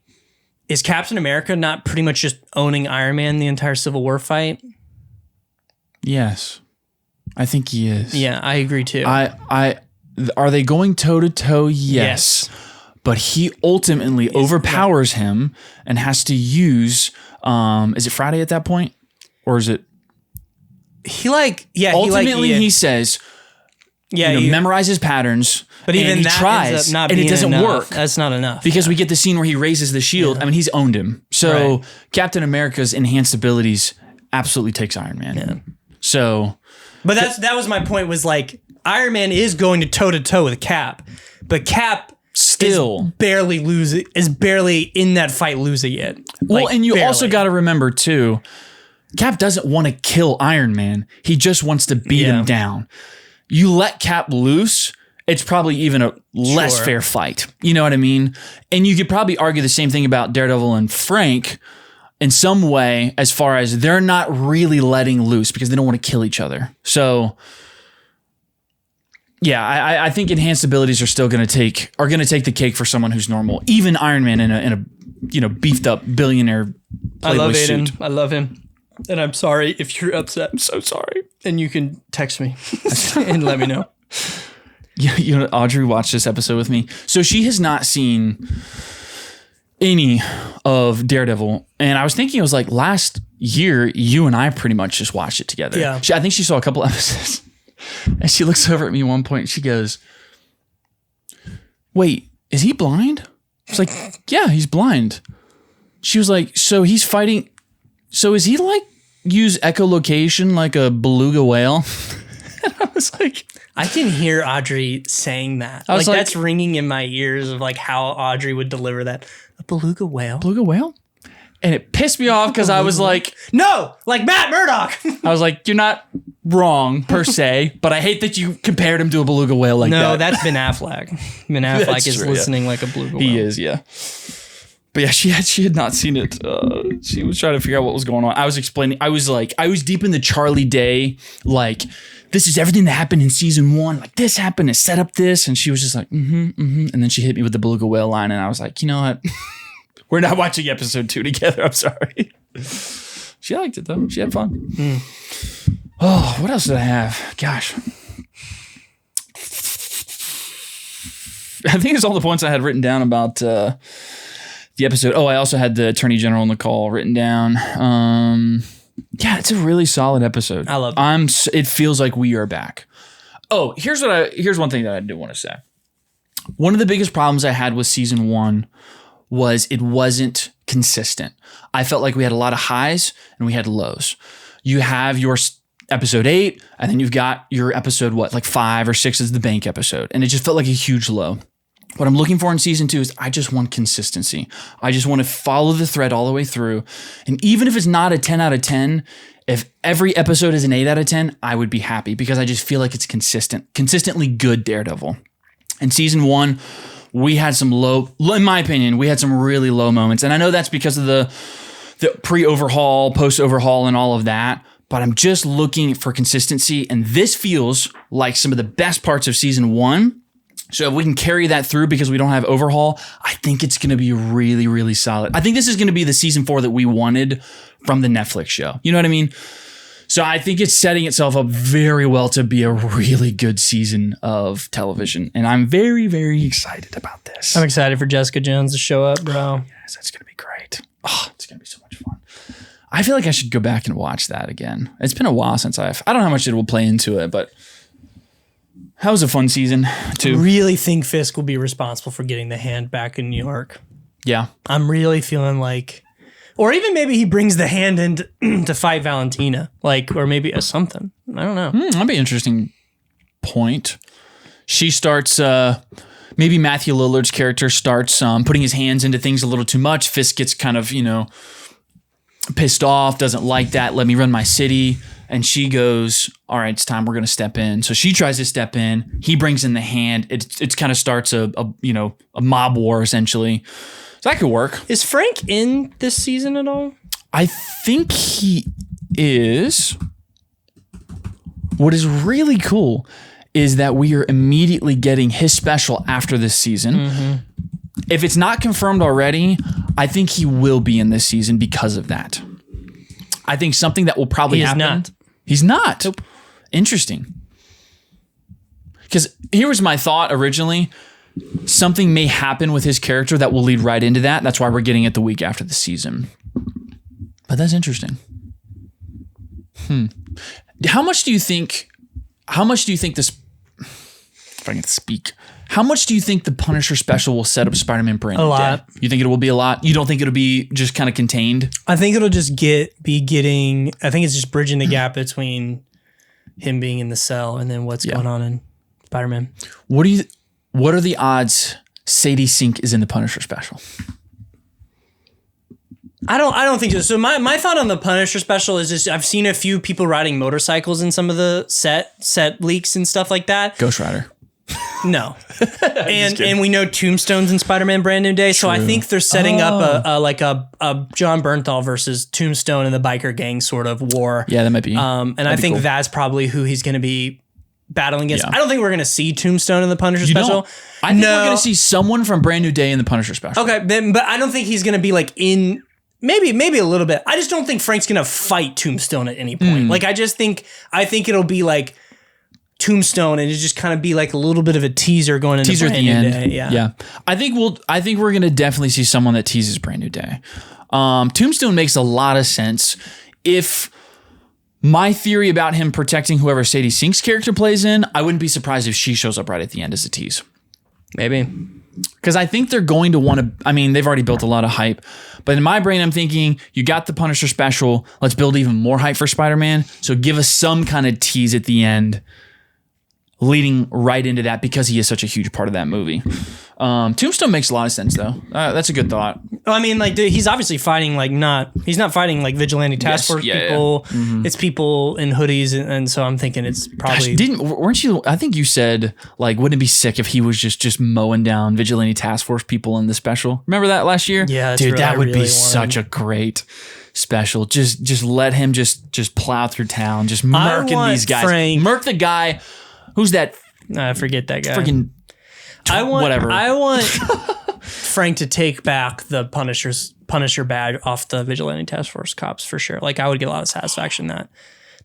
is Captain America not pretty much just owning Iron Man the entire Civil War fight? Yes. I think he is. Yeah, I agree too. Are they going toe to toe? Yes. But he ultimately overpowers him and has to use, is it Friday at that point? Or is it? Ultimately, he says, memorize his patterns. But even he that tries, ends up not and being it doesn't enough. work. That's not enough. Because we get the scene where he raises the shield. I mean, he's owned him. So Captain America's enhanced abilities absolutely takes Iron Man. Yeah. So, but that was my point. Was like Iron Man is going to toe with Cap, but Cap still is barely in that fight losing it. Well, and you also got to remember too, Cap doesn't want to kill Iron Man. He just wants to beat him down. You let Cap loose, it's probably even a less fair fight. You know what I mean? And you could probably argue the same thing about Daredevil and Frank in some way, as far as they're not really letting loose because they don't want to kill each other. So yeah, I think enhanced abilities are still going to take the cake for someone who's normal. Even Iron Man in a beefed up billionaire Playboy suit. I love him. And I'm sorry if you're upset. I'm so sorry. And you can text me and let me know. You know, Audrey watched this episode with me. So she has not seen any of Daredevil. And I was thinking, it was like last year, you and I pretty much just watched it together. Yeah. I think she saw a couple episodes. And she looks over at me at one point and she goes, "Wait, is he blind?" I was like, "Yeah, he's blind." She was like, "So he's fighting. So is he like use echolocation like a beluga whale?" And I was like, I can hear Audrey saying that. I was like, that's ringing in my ears of like how Audrey would deliver that. A beluga whale? Beluga whale? And it pissed me off because I was like, no, like Matt Murdock. I was like, you're not wrong per se, but I hate that you compared him to a beluga whale like that. No, that's Ben Affleck. Ben Affleck is listening like a beluga whale. He is, yeah. But yeah, she had not seen it. She was trying to figure out what was going on. I was explaining. I was deep in the Charlie Day, like, this is everything that happened in season 1. Like, this happened to set up this. And she was just like, And then she hit me with the beluga whale line. And I was like, you know what? We're not watching episode 2 together. I'm sorry. She liked it, though. She had fun. Oh, what else did I have? Gosh. I think it's all the points I had written down about the episode. Oh, I also had the Attorney General on the call written down. Yeah, it's a really solid episode. I love it. It feels like we are back. Oh, here's one thing that I do want to say. One of the biggest problems I had with season 1 was it wasn't consistent. I felt like we had a lot of highs and we had lows. You have your episode 8, and then you've got your episode, like 5 or 6 is the bank episode. And it just felt like a huge low. What I'm looking for in season 2 is I just want consistency. I just want to follow the thread all the way through. And even if it's not a 10 out of 10, if every episode is an 8 out of 10, I would be happy because I just feel like it's consistently good Daredevil. In season 1, we had some in my opinion, we had some really low moments. And I know that's because of the pre-overhaul, post-overhaul, and all of that. But I'm just looking for consistency. And this feels like some of the best parts of season 1. So if we can carry that through because we don't have overhaul, I think it's going to be really, really solid. I think this is going to be the season 4 that we wanted from the Netflix show. You know what I mean? So I think it's setting itself up very well to be a really good season of television. And I'm very, very excited about this. I'm excited for Jessica Jones to show up, bro. Yes, that's going to be great. Oh, it's going to be so much fun. I feel like I should go back and watch that again. It's been a while since I don't know how much it will play into it, but that was a fun season too. I really think Fisk will be responsible for getting the hand back in New York. Yeah. I'm really feeling like, or even maybe he brings the hand in to fight Valentina, like, or maybe something. I don't know. That'd be an interesting point. She starts maybe Matthew Lillard's character starts putting his hands into things a little too much. Fisk gets kind of, pissed off, doesn't like that. Let me run my city. And she goes, all right, it's time. We're going to step in. So she tries to step in. He brings in the hand. It kind of starts a mob war essentially. So that could work. Is Frank in this season at all? I think he is. What is really cool is that we are immediately getting his special after this season. Mm-hmm. If it's not confirmed already, I think he will be in this season because of that. I think something that will probably happen. Not. He's not. Nope. Interesting. Because here was my thought originally. Something may happen with his character that will lead right into that. That's why we're getting it the week after the season. But that's interesting. How much do you think this, if I can speak, how much do you think the Punisher special will set up Spider-Man Brand New Day? A lot. You think it will be a lot? You don't think it'll be just kind of contained? I think it'll just I think it's just bridging the gap between him being in the cell and then what's going on in Spider-Man. What are the odds Sadie Sink is in the Punisher special? I don't think so. So my thought on the Punisher special is just I've seen a few people riding motorcycles in some of the set leaks and stuff like that. Ghost Rider. No. and we know Tombstone's in Spider-Man Brand New Day, so I think they're setting up a John Bernthal versus Tombstone and the biker gang sort of war. Yeah, that might be. I think cool. that's probably who he's going to be battling against. Yeah. I don't think we're going to see Tombstone in the Punisher special. I think we're going to see someone from Brand New Day in the Punisher special. Okay, but I don't think he's going to be like in... Maybe a little bit. I just don't think Frank's going to fight Tombstone at any point. Like, I think it'll be like Tombstone and it just kind of be like a little bit of a teaser going into Teaser at Brand the New end. Day. Yeah. I think we're going to definitely see someone that teases Brand New Day. Tombstone makes a lot of sense. If my theory about him protecting whoever Sadie Sink's character plays in, I wouldn't be surprised if she shows up right at the end as a tease. Maybe. Because I think they're going to want to, they've already built a lot of hype. But in my brain, I'm thinking, you got the Punisher special. Let's build even more hype for Spider-Man. So give us some kind of tease at the end, leading right into that because he is such a huge part of that movie. Tombstone makes a lot of sense, though. That's a good thought. He's obviously fighting he's not fighting like vigilante task force people. Yeah. Mm-hmm. It's people in hoodies, and so I'm thinking it's probably. Weren't you? I think you said wouldn't it be sick if he was just mowing down vigilante task force people in the special? Remember that last year? Yeah, dude, that would be such a great special. Just let him just plow through town, just murking these guys. Murk the guy. Who's that? I forget that guy. Freaking. I want Frank to take back the Punisher badge off the vigilante task force cops for sure. I would get a lot of satisfaction in that.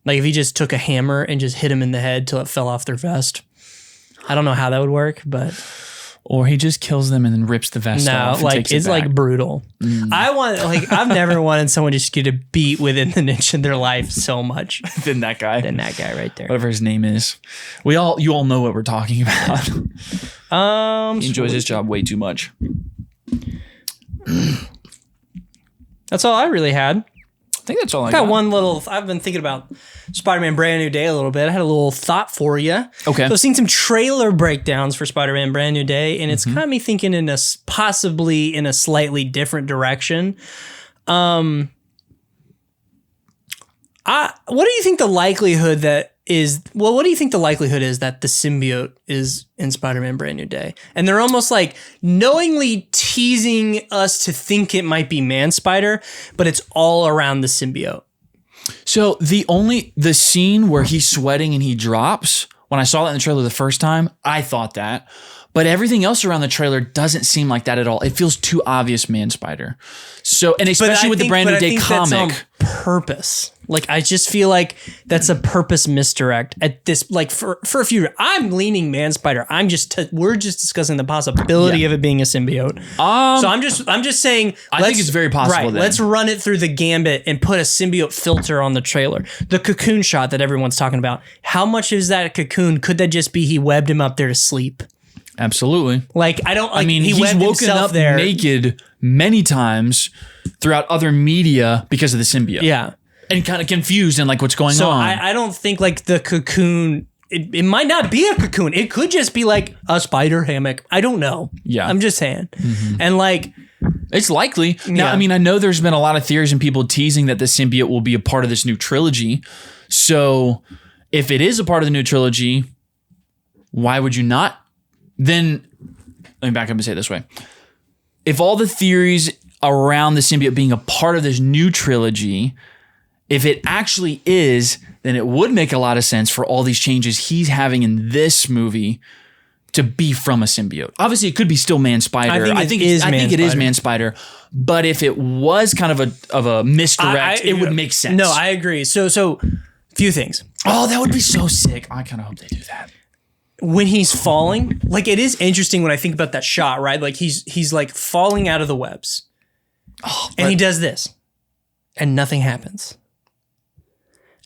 If he just took a hammer and just hit him in the head till it fell off their vest. I don't know how that would work, but. Or he just kills them and then rips the vest off. No, it's brutal. I've never wanted someone just get a beat within an inch of their life so much. Than that guy. Than that guy right there. Whatever his name is. You all know what we're talking about. He enjoys his job way too much. That's all I really had. I think that's all I got. I've been thinking about Spider-Man Brand New Day a little bit. I had a little thought for you. Okay. So I've seen some trailer breakdowns for Spider-Man Brand New Day, and it's kind of me thinking possibly in a slightly different direction. What do you think the likelihood is that the symbiote is in Spider-Man Brand New Day? And they're almost knowingly teasing us to think it might be Man-Spider, but it's all around the symbiote. So the scene where he's sweating and he drops, when I saw that in the trailer the first time, I thought that. But everything else around the trailer doesn't seem like that at all. It feels too obvious Man-Spider. So, and especially with the Brand New Day comic. That's on purpose. I just feel like that's a purpose misdirect at this, for a few. I'm leaning Man-Spider. We're just discussing the possibility of it being a symbiote. So I'm just saying. I think it's very possible. Right. Let's run it through the gambit and put a symbiote filter on the trailer. The cocoon shot that everyone's talking about. How much is that a cocoon? Could that just be he webbed him up there to sleep? Absolutely. He's woken up there naked many times throughout other media because of the symbiote. Yeah. And kind of confused and what's going on. So I don't think the cocoon it might not be a cocoon. It could just be like a spider hammock. I don't know. Yeah. I'm just saying. And like, it's likely. Now, I mean, I know there's been a lot of theories and people teasing that the symbiote will be a part of this new trilogy. So if it is a part of the new trilogy, why would you not? Then let me back up and say it this way. If all the theories around the symbiote being a part of this new trilogy, if it actually is, then it would make a lot of sense for all these changes he's having in this movie to be from a symbiote. Obviously, it could be still Man-Spider. I think it is Man-Spider. But if it was kind of a misdirect, it would make sense. No, I agree. So few things. Oh, that would be so sick. I kind of hope they do that. When he's falling, like it is interesting when I think about that shot, right? Like he's like falling out of the webs. And he does this. And nothing happens.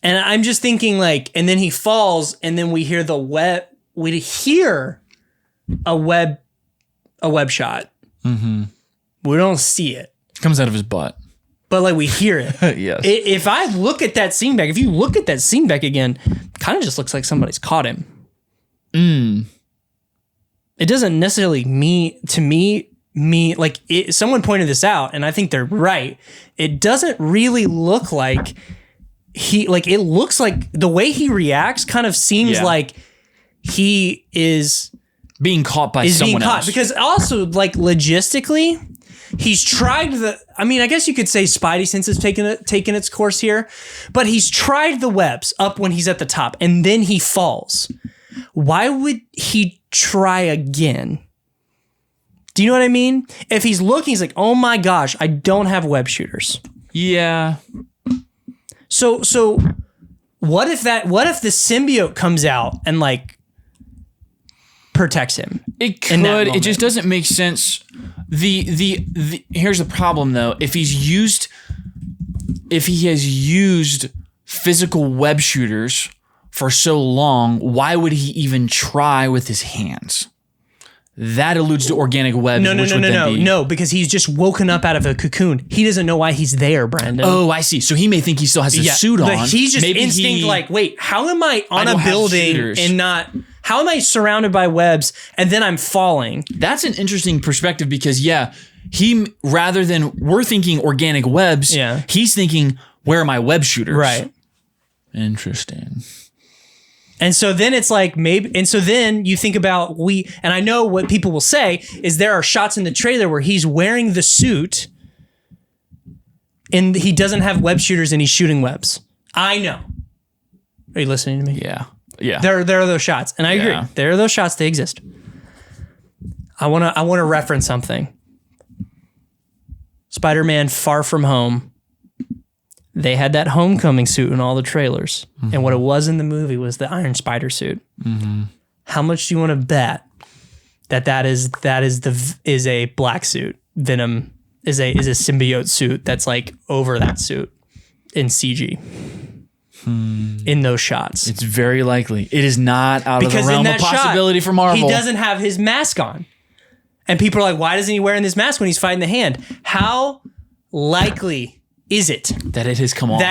And I'm just thinking like, and then he falls, and then we hear we hear a web shot. Mm-hmm. We don't see it. Comes out of his butt. But like we hear it. Yes. If I look at that scene back, if you look at that scene back again, kind of just looks like somebody's caught him. It doesn't necessarily mean like someone pointed this out, and I think they're right. It doesn't really look like it looks like the way he reacts kind of seems like he is being caught by someone else. Because also like logistically, he's tried I guess you could say Spidey sense has taken its course here, but he's tried the webs up when he's at the top and then he falls. Why would he try again? Do you know what I mean? If he's looking, he's like, oh my gosh, I don't have web shooters. Yeah. So what if the symbiote comes out and like protects him? It could. It just doesn't make sense. The here's the problem though. If he has used physical web shooters for so long, why would he even try with his hands? That alludes to organic webs. No, because he's just woken up out of a cocoon. He doesn't know why he's there, Brandon. Oh, I see. So he may think he still has the suit on. He's just like, wait, how am I on a building and how am I surrounded by webs and then I'm falling? That's an interesting perspective because rather than we're thinking organic webs, he's thinking, where are my web shooters? Right. Interesting. And so then it's like so then you think about and I know what people will say is there are shots in the trailer where he's wearing the suit and he doesn't have web shooters and he's shooting webs. I know. Are you listening to me? Yeah. Yeah. There are those shots. And I agree. There are those shots. They exist. I want to reference something. Spider-Man Far From Home. They had that homecoming suit in all the trailers. Mm-hmm. And what it was in the movie was the Iron Spider suit. Mm-hmm. How much do you want to bet that is a black suit? Venom is a symbiote suit that's like over that suit in CG. In those shots. It's very likely. It is not out of the realm of possibility for Marvel. He doesn't have his mask on. And people are like, why isn't he wearing this mask when he's fighting the Hand? How likely is it that it has come off? The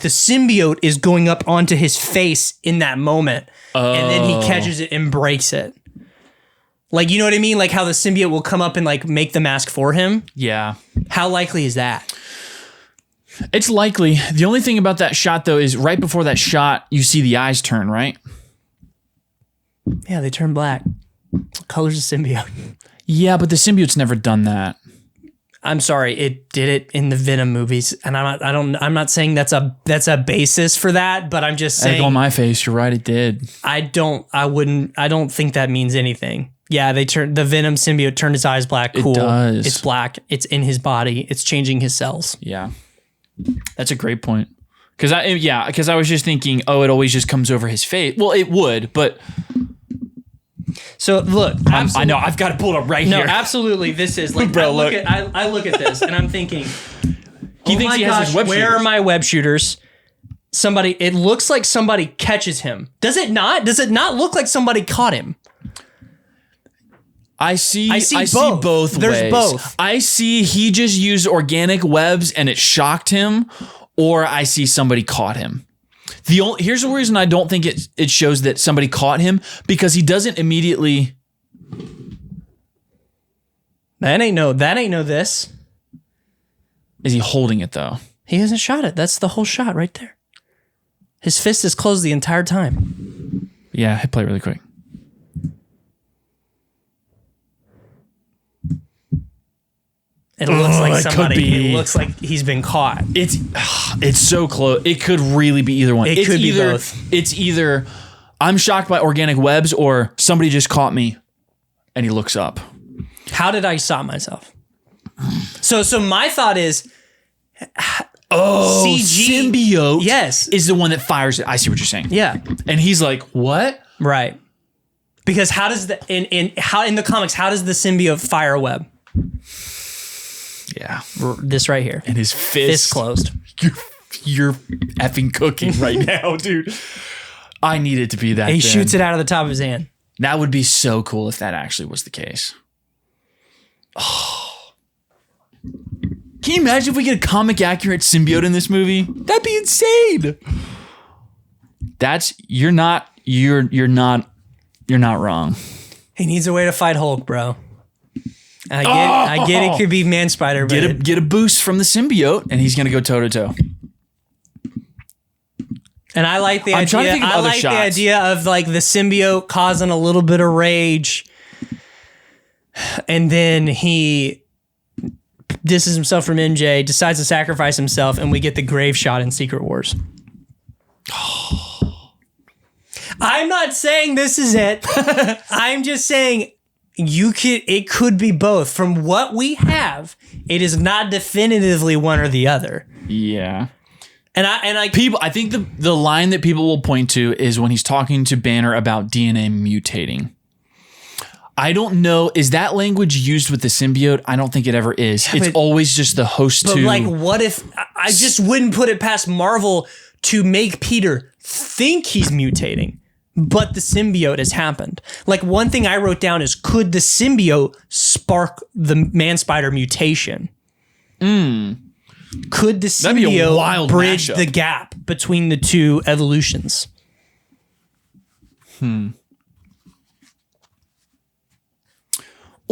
symbiote is going up onto his face in that moment. Oh. And then he catches it and breaks it. Like, you know what I mean? Like how the symbiote will come up and like make the mask for him. Yeah. How likely is that? It's likely. The only thing about that shot though is right before that shot, you see the eyes turn, right? Yeah, they turn black. What color's the symbiote? Yeah, but the symbiote's never done that. I'm sorry, it did it in the Venom movies, and I'm not saying that's a basis for that, but I'm just saying. Egg on my face, you're right, it did. I don't think that means anything. Yeah, the Venom symbiote turned his eyes black. Cool. It does. It's black. It's in his body. It's changing his cells. Yeah, that's a great point. Because I was just thinking, it always just comes over his face. Well, it would, but. So look, I know I've got to pull it up right here. No, absolutely. This is like, bro. I look at this and I'm thinking, he thinks he has his web shooters. Where are my web shooters? It looks like somebody catches him. Does it not? Does it not look like somebody caught him? I see both. There's ways. Both. I see he just used organic webs and it shocked him, or I see somebody caught him. Here's the reason I don't think it shows that somebody caught him, because he doesn't immediately. That ain't no this. Is he holding it though? He hasn't shot it. That's the whole shot right there. His fist is closed the entire time. Yeah, hit play really quick. It looks like somebody. It looks like he's been caught. It's so close. It could really be either one. It could be both. It's either I'm shocked by organic webs or somebody just caught me, and he looks up. How did I stop myself? So my thought is, CG symbiote. Yes, is the one that fires it. I see what you're saying. Yeah, and he's like, what? Right. Because how does in the comics, how does the symbiote fire a web? Yeah, this right here, and his fist closed. You're effing cooking right now, dude. I need it to be that. He shoots it out of the top of his hand. That would be so cool if that actually was the case. Oh. Can you imagine if we get a comic accurate symbiote in this movie? That'd be insane. You're not wrong. He needs a way to fight Hulk, bro. I get it could be Man Spider, but get a boost from the symbiote, and he's gonna go toe to toe. And I like the idea. I like the idea of like the symbiote causing a little bit of rage, and then he disses himself from MJ, decides to sacrifice himself, and we get the grave shot in Secret Wars. I'm not saying this is it. I'm just saying it could be both. From what we have, it is not definitively one or the other. Yeah. I think the line that people will point to is when he's talking to Banner about DNA mutating. I don't know. Is that language used with the symbiote? I don't think it ever is. Yeah, it's always just the host to. But like, what if I just wouldn't put it past Marvel to make Peter think he's mutating, but the symbiote has happened? Like, one thing I wrote down is, could the symbiote spark the Man Spider mutation? Could the symbiote bridge the gap between the two evolutions?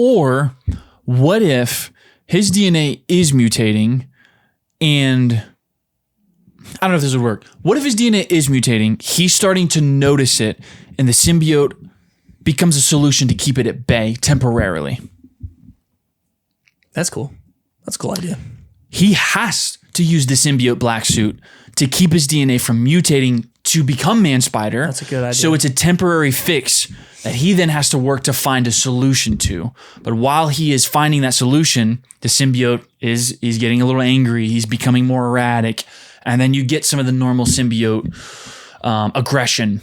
Or what if his DNA is mutating and I don't know if this would work. What if his DNA is mutating, he's starting to notice it, and the symbiote becomes a solution to keep it at bay temporarily? That's cool. That's a cool idea. He has to use the symbiote black suit to keep his DNA from mutating to become Man Spider. That's a good idea. So it's a temporary fix that he then has to work to find a solution to. But while he is finding that solution, the symbiote he's getting a little angry. He's becoming more erratic. And then you get some of the normal symbiote aggression.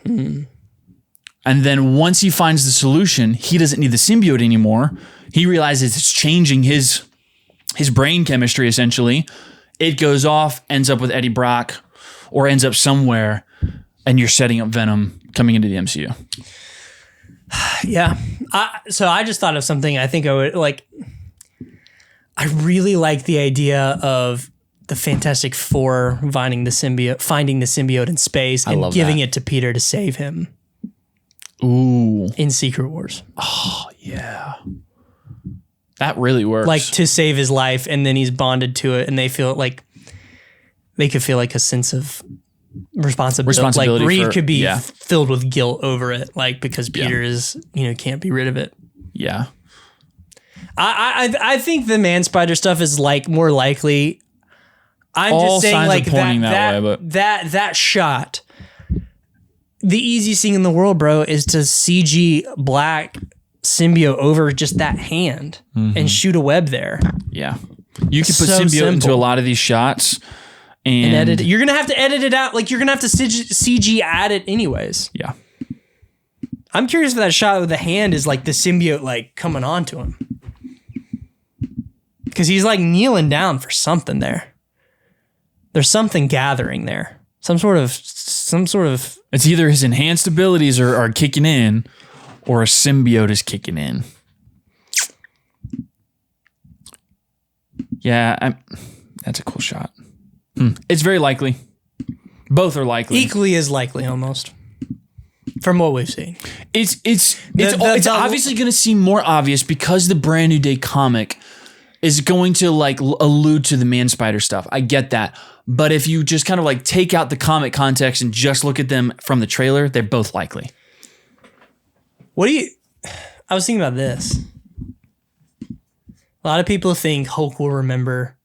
And then once he finds the solution, he doesn't need the symbiote anymore. He realizes it's changing his brain chemistry, essentially. It goes off, ends up with Eddie Brock, or ends up somewhere, and you're setting up Venom coming into the MCU. Yeah. So I just thought of something I think I would like. I really like the idea of the Fantastic Four finding the symbiote in space and giving it to Peter to save him. Ooh. In Secret Wars. Oh, yeah. That really works. Like, to save his life, and then he's bonded to it, and they feel like they could feel like a sense of responsibility. Like, Reed could be filled with guilt over it, like, because Peter is, can't be rid of it. Yeah. I think the Man Spider stuff is like more likely. I'm just saying, like, that shot. The easiest thing in the world, bro, is to CG black symbiote over just that hand and shoot a web there. Yeah. You can put symbiote into a lot of these shots and edit it. You're going to have to edit it out. Like, you're going to have to CG add it anyways. Yeah. I'm curious if that shot with the hand is like the symbiote, like, coming onto him. Because he's like kneeling down for something there. There's something gathering there. Some sort of. It's either his enhanced abilities are kicking in, or a symbiote is kicking in. Yeah, that's a cool shot. It's very likely. Both are likely. Equally as likely, almost. From what we've seen. It's obviously going to seem more obvious because the Brand New Day comic is going to like allude to the Man-Spider stuff. I get that. But if you just kind of like take out the comic context and just look at them from the trailer, they're both likely. I was thinking about this. A lot of people think Hulk will remember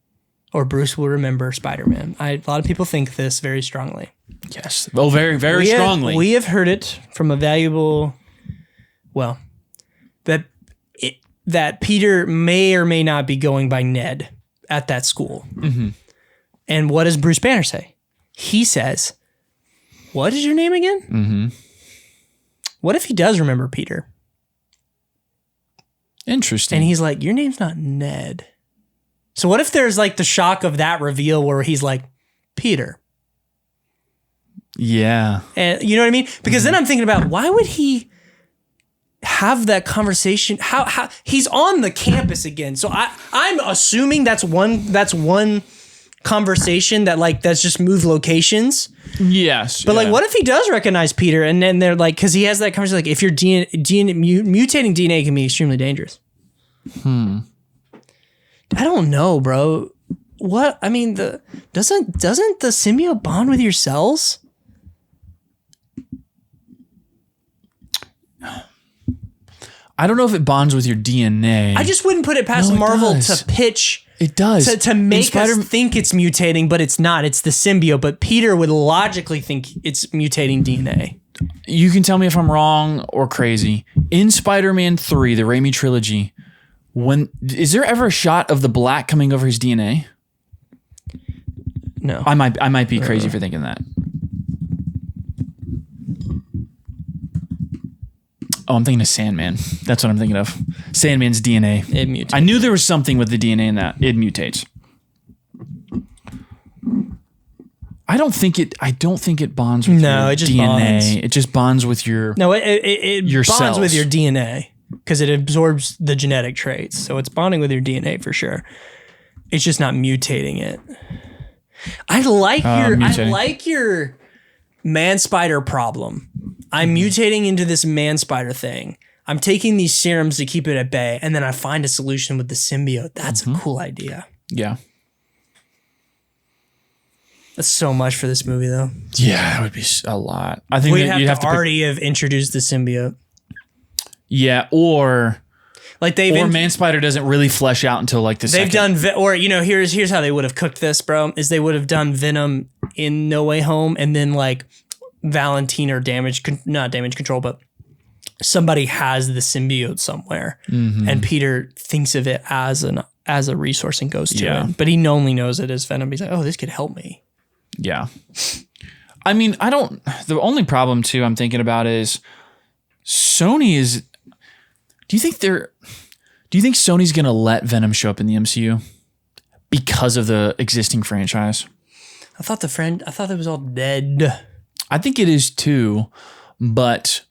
or Bruce will remember Spider-Man. A lot of people think this very strongly. Yes. Oh, very, very strongly. We have heard it from a valuable, that Peter may or may not be going by Ned at that school. Mm-hmm. And what does Bruce Banner say? He says, what is your name again? Mm-hmm. What if he does remember Peter? Interesting. And he's like, your name's not Ned. So what if there's like the shock of that reveal where he's like, Peter? Yeah. And you know what I mean? Because then I'm thinking about why would he have that conversation? How he's on the campus again. So I'm assuming that's one conversation that's just moved locations. Yes. But like, what if he does recognize Peter and then they're like, because he has that conversation, like if your mutating DNA can be extremely dangerous. I don't know, bro. What? I mean, doesn't the symbiote bond with your cells? I don't know if it bonds with your DNA. I just wouldn't put it past Marvel to pitch. It does. To make us think it's mutating, but it's not. It's the symbiote. But Peter would logically think it's mutating DNA. You can tell me if I'm wrong or crazy. In Spider-Man 3, the Raimi trilogy, is there ever a shot of the black coming over his DNA? No. I might be crazy for thinking that. Oh, I'm thinking of Sandman. That's what I'm thinking of. Sandman's DNA. It mutates. I knew there was something with the DNA in that. It mutates. I don't think it bonds with your it just DNA. bonds. It just bonds with your it bonds cells. with your DNA because it absorbs the genetic traits. So it's bonding with your DNA for sure. It's just not mutating it. I like your Man-Spider problem. I'm mutating into this Man-Spider thing. I'm taking these serums to keep it at bay, and then I find a solution with the symbiote. That's a cool idea. Yeah. That's so much for this movie, though. Yeah, that would be a lot. I think we'd have to already have introduced the symbiote. Yeah, or Man-Spider doesn't really flesh out until like the second. Here's how they would have cooked this, bro. Is they would have done Venom in No Way Home, and then like Valentine or not damage control, but somebody has the symbiote somewhere, and Peter thinks of it as a resource and goes to it, but he only knows it as Venom. He's like, oh, this could help me. Yeah. I mean, the only problem too I'm thinking about is Sony is. Do you think Sony's going to let Venom show up in the MCU because of the existing franchise? I thought it was all dead. I think it is too, but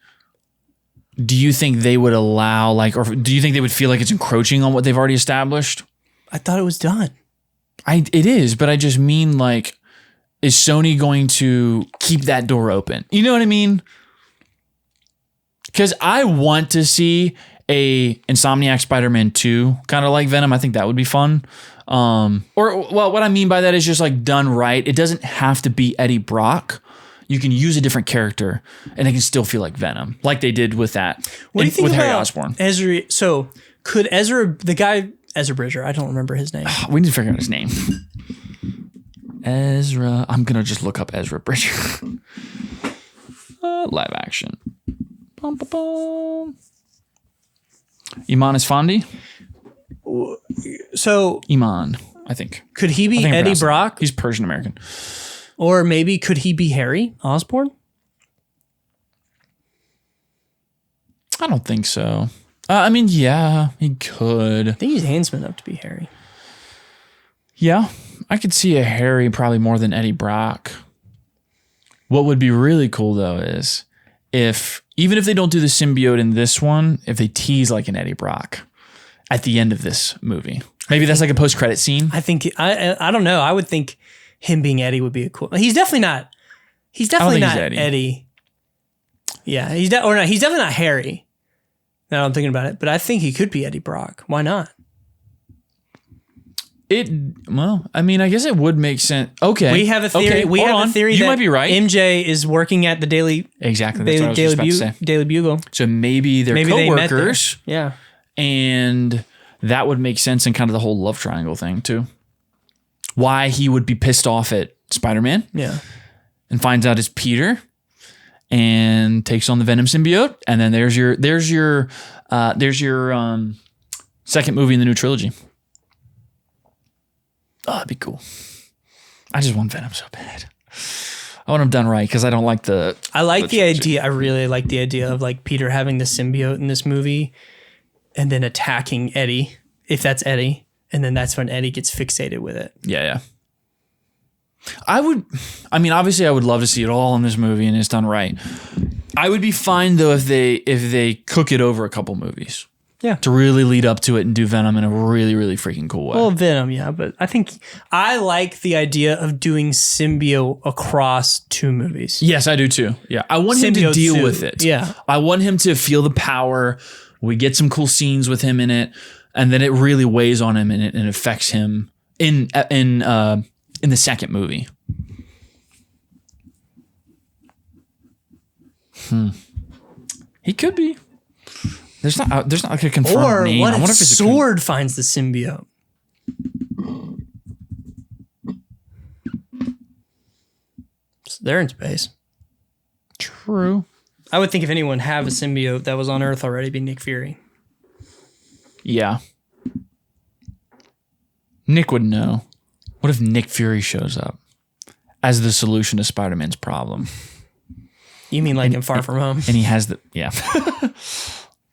do you think they would allow or do you think they would feel like it's encroaching on what they've already established? I thought it was done. It is, but I just mean is Sony going to keep that door open? You know what I mean? Because I want to see a Insomniac Spider-Man 2 kind of like Venom. I think that would be fun. What I mean by that is just done right. It doesn't have to be Eddie Brock. You can use a different character and it can still feel like Venom, like they did with that. What do you think with about Harry Osborn? Ezra? So could Ezra Bridger? I don't remember his name. We need to figure out his name. Ezra. I'm gonna just look up Ezra Bridger. Live action. Bum, bum, bum. Iman Esfandi? So Iman, I think. Could he be Eddie Brock? He's Persian American. Or maybe could he be Harry Osborn? I don't think so. Yeah, he could. I think he's handsome enough to be Harry. Yeah, I could see a Harry probably more than Eddie Brock. What would be really cool though is even if they don't do the symbiote in this one, if they tease like an Eddie Brock at the end of this movie. Maybe that's like a post-credit scene. I think I don't know. I would think him being Eddie would be a cool. He's definitely not He's definitely think not he's Eddie. Eddie. Yeah, he's definitely not Harry. Now I'm thinking about it, but I think he could be Eddie Brock. Why not? Well, I mean, I guess it would make sense. Okay. We have a theory. Okay, We hold have on. a theory You that might be right. MJ is working at the Daily Exactly. That's what I was just about to say. Daily Bugle. So maybe they're Maybe they met there. coworkers. Yeah. And that would make sense in kind of the whole love triangle thing too. Why he would be pissed off at Spider-Man. Yeah. And finds out it's Peter and takes on the Venom symbiote. And then there's your second movie in the new trilogy. Oh, that'd be cool. I just want Venom so bad. I want him done right because I don't like the. I like the idea. I really like the idea of like Peter having the symbiote in this movie, and then attacking Eddie, if that's Eddie, and then that's when Eddie gets fixated with it. Yeah. I mean, obviously, I would love to see it all in this movie and it's done right. I would be fine though if they cook it over a couple movies. Yeah. To really lead up to it and do Venom in a really, really freaking cool way. Well, Venom, yeah, but I like the idea of doing symbiote across two movies. Yes, I do too. Yeah. I want him to deal with it. Yeah. I want him to feel the power. We get some cool scenes with him in it, and then it really weighs on him and it affects him in the second movie. He could be. There's not like a confirmed name. What I wonder if if it's Sword finds the symbiote? They're in space. True. I would think if anyone have a symbiote that was on Earth already, it'd be Nick Fury. Yeah. Nick would know. What if Nick Fury shows up as the solution to Spider-Man's problem? You mean like in Far From Home? And he has the yeah.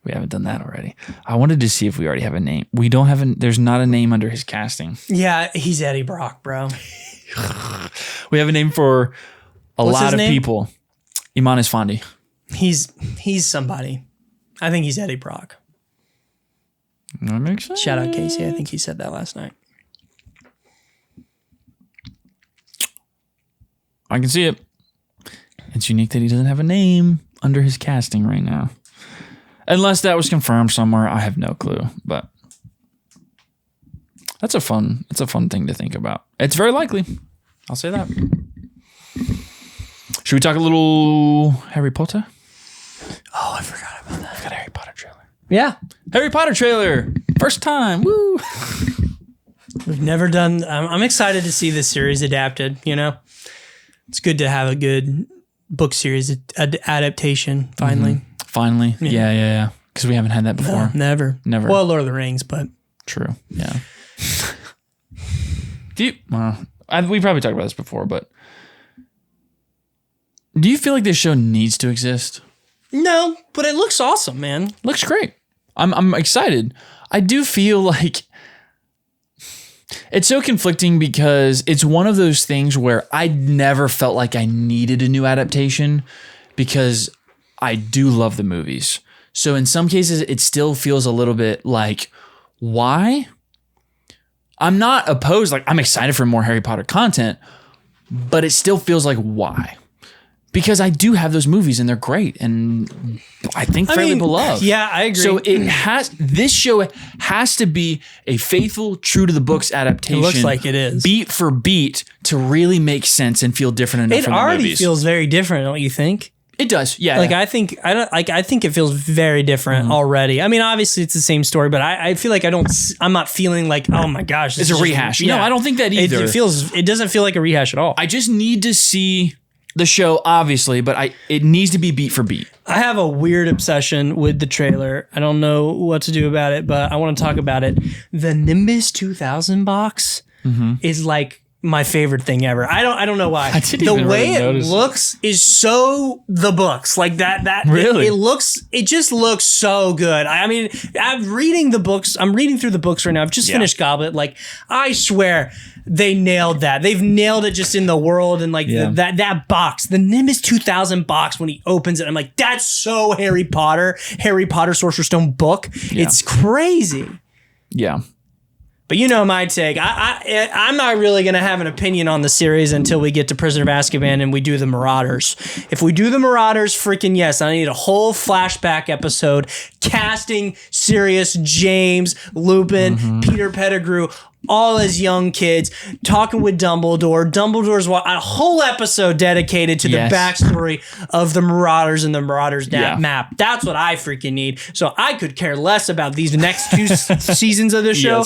We haven't done that already. I wanted to see if we already have a name. We don't have there's not a name under his casting. Yeah, he's Eddie Brock, bro. We have a name for a What's lot his of name? people. Iman Esfandi. He's somebody. I think he's Eddie Brock. That makes sense. Shout out Casey. I think he said that last night. I can see it. It's unique that he doesn't have a name under his casting right now. Unless that was confirmed somewhere. I have no clue. But it's a fun thing to think about. It's very likely. I'll say that. Should we talk a little Harry Potter? Oh, I forgot about that. We've got a Harry Potter trailer. Yeah. Harry Potter trailer. First time. Woo. We've never done. I'm excited to see this series adapted. You know, it's good to have a good book series adaptation finally. Mm-hmm. Finally. Yeah. Because we haven't had that before. No, never. Well, Lord of the Rings, but. True. Yeah. We probably talked about this before, but do you feel like this show needs to exist? No, but it looks awesome, man. Looks great. I'm excited. I do feel like it's so conflicting because it's one of those things where I never felt like I needed a new adaptation because I do love the movies. So in some cases, it still feels a little bit like, why? I'm not opposed. Like, I'm excited for more Harry Potter content, but it still feels like, why? Because I do have those movies and they're great and I think fairly beloved. Yeah, I agree. So this show has to be a faithful, true to the books adaptation. It looks like it is. Beat for beat to really make sense and feel different enough from the movies. It already feels very different, don't you think? It does. Yeah. Like, I think it feels very different already. I mean, obviously it's the same story, but I feel like I'm not feeling like, oh my gosh, it's a rehash. No, I don't think that either. It doesn't feel like a rehash at all. I just need to see the show, obviously, but it needs to be beat for beat. I have a weird obsession with the trailer. I don't know what to do about it, but I want to talk about it. The Nimbus 2000 box is like my favorite thing ever. I don't know why. The way it looks is so the books. Like that really? It just looks so good. I mean, I'm reading the books. I'm reading through the books right now. I've just finished Goblet. Like, I swear they nailed that. They've nailed it just in the world and like that box, the Nimbus 2000 box when he opens it. I'm like, that's so Harry Potter Sorcerer's Stone book. Yeah. It's crazy. Yeah. But you know my take. I'm not really going to have an opinion on the series until we get to Prisoner of Azkaban and we do the Marauders. If we do the Marauders, freaking yes. I need a whole flashback episode casting Sirius, James, Lupin, Peter Pettigrew, all as young kids, talking with Dumbledore. Dumbledore's a whole episode dedicated to the backstory of the Marauders and the Marauders map. That's what I freaking need. So I could care less about these next 2 seasons of the show.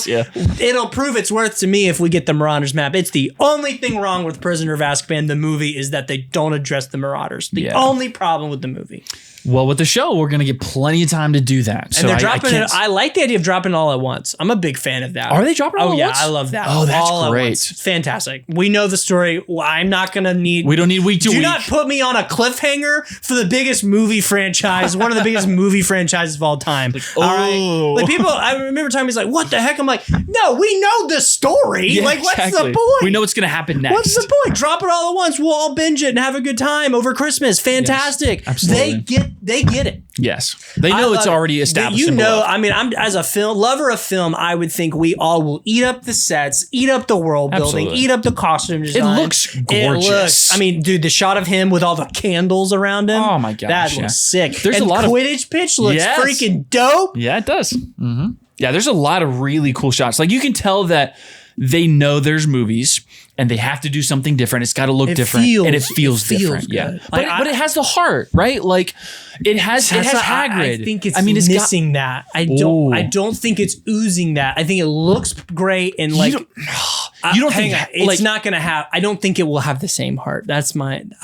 It'll prove its worth to me if we get the Marauders map. It's the only thing wrong with Prisoner of Azkaban, the movie, is that they don't address the Marauders. The only problem with the movie. Well, with the show, we're going to get plenty of time to do that. And they're dropping it. I like the idea of dropping it all at once. I'm a big fan of that. Are they dropping it all at once? I love that. Oh, that's all great. At once. It's fantastic. We know the story. I'm not going to need... We don't need week to week. Do not put me on a cliffhanger for the biggest movie franchise, one of the biggest movie franchises of all time. All right? Like people, I remember time he's like, what the heck? I'm like, no, we know the story. Yeah, like, what's exactly. the point? We know what's going to happen next. What's the point? Drop it all at once. We'll all binge it and have a good time over Christmas. Fantastic. Yes, absolutely. They get it. Yes. They know it's already established. You know, I mean, I'm as a film lover of film, I would think we all will eat up the sets, eat up the world building, eat up the costume design. It looks gorgeous. I mean, dude, the shot of him with all the candles around him. Oh my gosh. That looks sick. There's a lot of Quidditch pitch looks freaking dope. Yeah, it does. Mm-hmm. Yeah, there's a lot of really cool shots. Like you can tell that they know there's movies and they have to do something different. It's got to look different, and it feels different. Good. Yeah, but it has the heart, right? Like it has Hagrid. I think it's missing that. I don't think it's oozing that. I think it looks great and like you don't think it's not going to have. I don't think it will have the same heart. I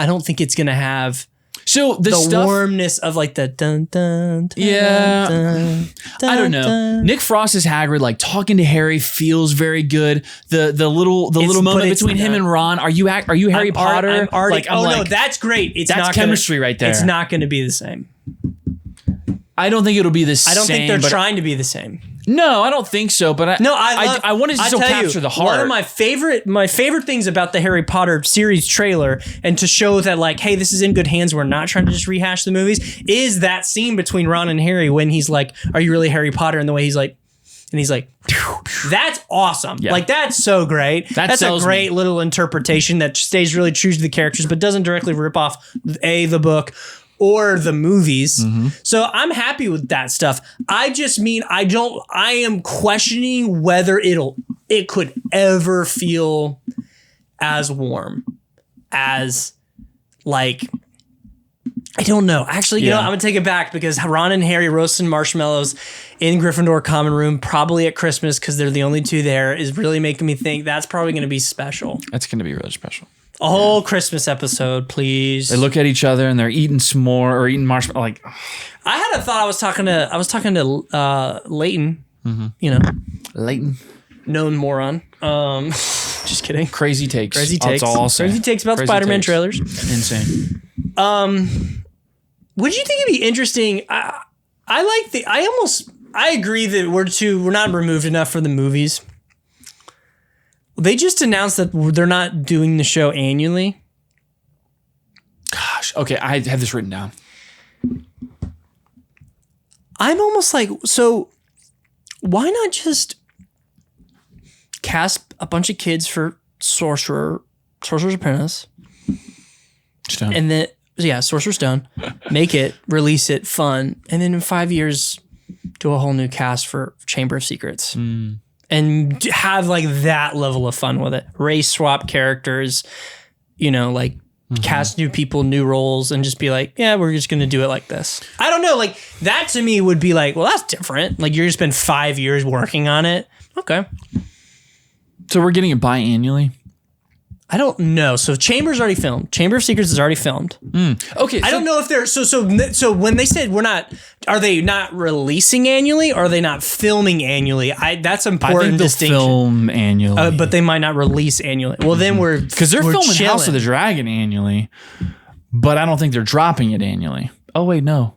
don't think it's going to have. So the warmness of like the dun dun. I don't know. Nick Frost as Hagrid, like talking to Harry, feels very good. The little moment between him and Ron. Are you Harry Potter? No, that's great. That's chemistry right there. It's not going to be the same. I don't think it'll be the same. I don't think they're trying to be the same. No, I don't think so. But I wanted to still capture the heart. One of my favorite things about the Harry Potter series trailer, and to show that like, hey, this is in good hands. We're not trying to just rehash the movies. Is that scene between Ron and Harry when he's like, "Are you really Harry Potter?" And the way he's like, that's awesome. Yeah. Like that's so great. That's a great little interpretation that stays really true to the characters, but doesn't directly rip off the book or the movies. So I'm happy with that stuff. I just mean, I am questioning whether it could ever feel as warm as like, I don't know. Actually, you know, I'm gonna take it back because Ron and Harry roasting marshmallows in Gryffindor common room, probably at Christmas because they're the only two there, is really making me think that's probably gonna be special. That's gonna be really special. A whole Christmas episode, please. They look at each other and they're eating s'more or eating marshmallow. Like, I had a thought. I was talking to Leighton. You know, Leighton, known moron. Just kidding. Crazy takes. That's all I'll say. Crazy takes about Spider-Man trailers. Insane. Would you think it'd be interesting? I agree that we're not removed enough from the movies. They just announced that they're not doing the show annually. Gosh. Okay, I have this written down. I'm almost like, so why not just cast a bunch of kids for Sorcerer's Apprentice? Stone. And then, Sorcerer's Stone. Make it, release it, fun. And then in 5 years, do a whole new cast for Chamber of Secrets. And have like that level of fun with it. Race swap characters, you know, like cast new people, new roles, and just be like, yeah, we're just going to do it like this. I don't know. Like that to me would be like, well, that's different. Like you're going to spend 5 years working on it. Okay. So we're getting it biannually? I don't know. So Chamber's already filmed. Chamber of Secrets is already filmed. Okay. I don't know if they're so when they said are they not releasing annually or are they not filming annually? That's important. I think distinction. Film annually, but they might not release annually. Well, then because they're filming chilling. House of the Dragon annually, but I don't think they're dropping it annually. Oh wait, no.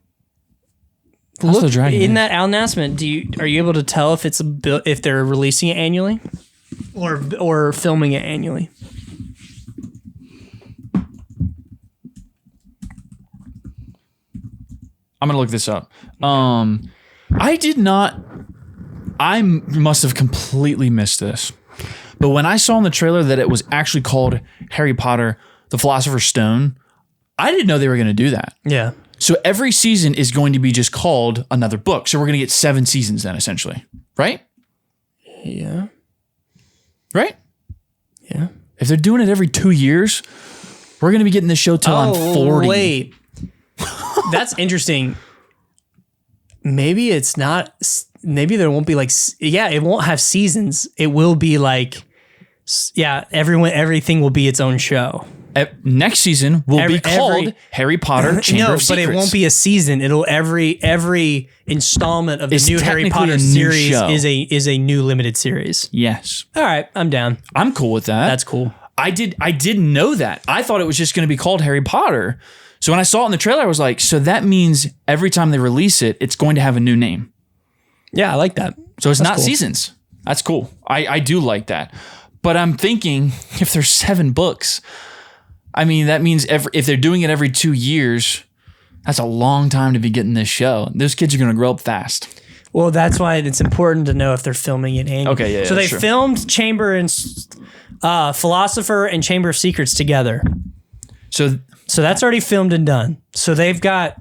Look, in that announcement, are you able to tell if if they're releasing it annually or filming it annually? I'm gonna look this up. I I must have completely missed this. But when I saw in the trailer that it was actually called Harry Potter, the Philosopher's Stone, I didn't know they were going to do that. Yeah. So every season is going to be just called another book. So we're going to get 7 seasons then, essentially. Right? Yeah. Right? Yeah. If they're doing it every 2 years, we're going to be getting this show till I'm 40. Wait. That's interesting. Maybe it's not. Maybe there won't be like. Yeah, it won't have seasons. It will be like. Yeah, everything will be its own show. Next season will be called Harry Potter Chamber of Secrets. But it won't be a season. It'll every installment of the new Harry Potter series is a new limited series. Yes. All right, I'm down. I'm cool with that. That's cool. I didn't know that. I thought it was just going to be called Harry Potter. So when I saw it in the trailer, I was like, so that means every time they release it, it's going to have a new name. Yeah, I like that. So it's not seasons. That's cool. I do like that. But I'm thinking if there's 7 books, I mean, that means if they're doing it every 2 years, that's a long time to be getting this show. Those kids are going to grow up fast. Well, that's why it's important to know if they're filming it annually. Okay, yeah. So they filmed Chamber and Philosopher and Chamber of Secrets together. So that's already filmed and done. So they've got.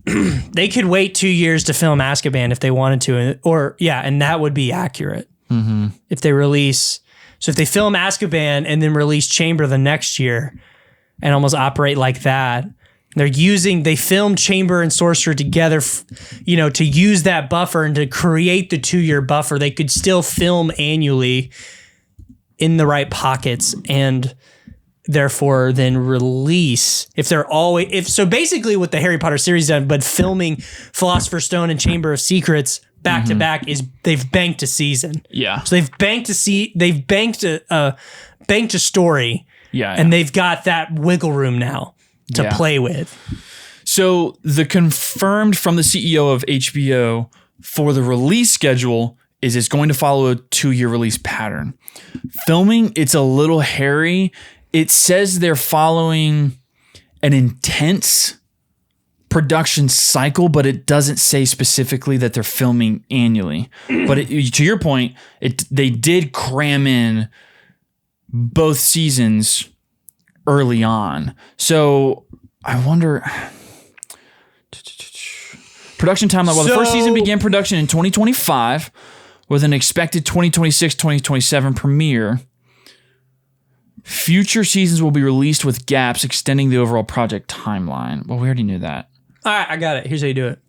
They could wait 2 years to film Azkaban if they wanted to, and that would be accurate. Mm-hmm. If they release. So if they film Azkaban and then release Chamber the next year and almost operate like that, they filmed Chamber and Sorcerer together, to use that buffer and to create the 2-year buffer. They could still film annually in the right pockets and therefore then release so basically what the Harry Potter series done, but filming Philosopher's Stone and Chamber of Secrets back to back is they've banked a season. Yeah. So they've banked a story. Yeah. And they've got that wiggle room now to play with. So the confirmed from the CEO of HBO for the release schedule is it's going to follow a 2-year release pattern. Filming, it's a little hairy. It says they're following an intense production cycle, but it doesn't say specifically that they're filming annually. But to your point, they did cram in both seasons early on. So I wonder... Production timeline. Well, the first season began production in 2025 with an expected 2026-2027 premiere. Future seasons will be released with gaps extending the overall project timeline. Well, we already knew that. All right, I got it. Here's how you do it.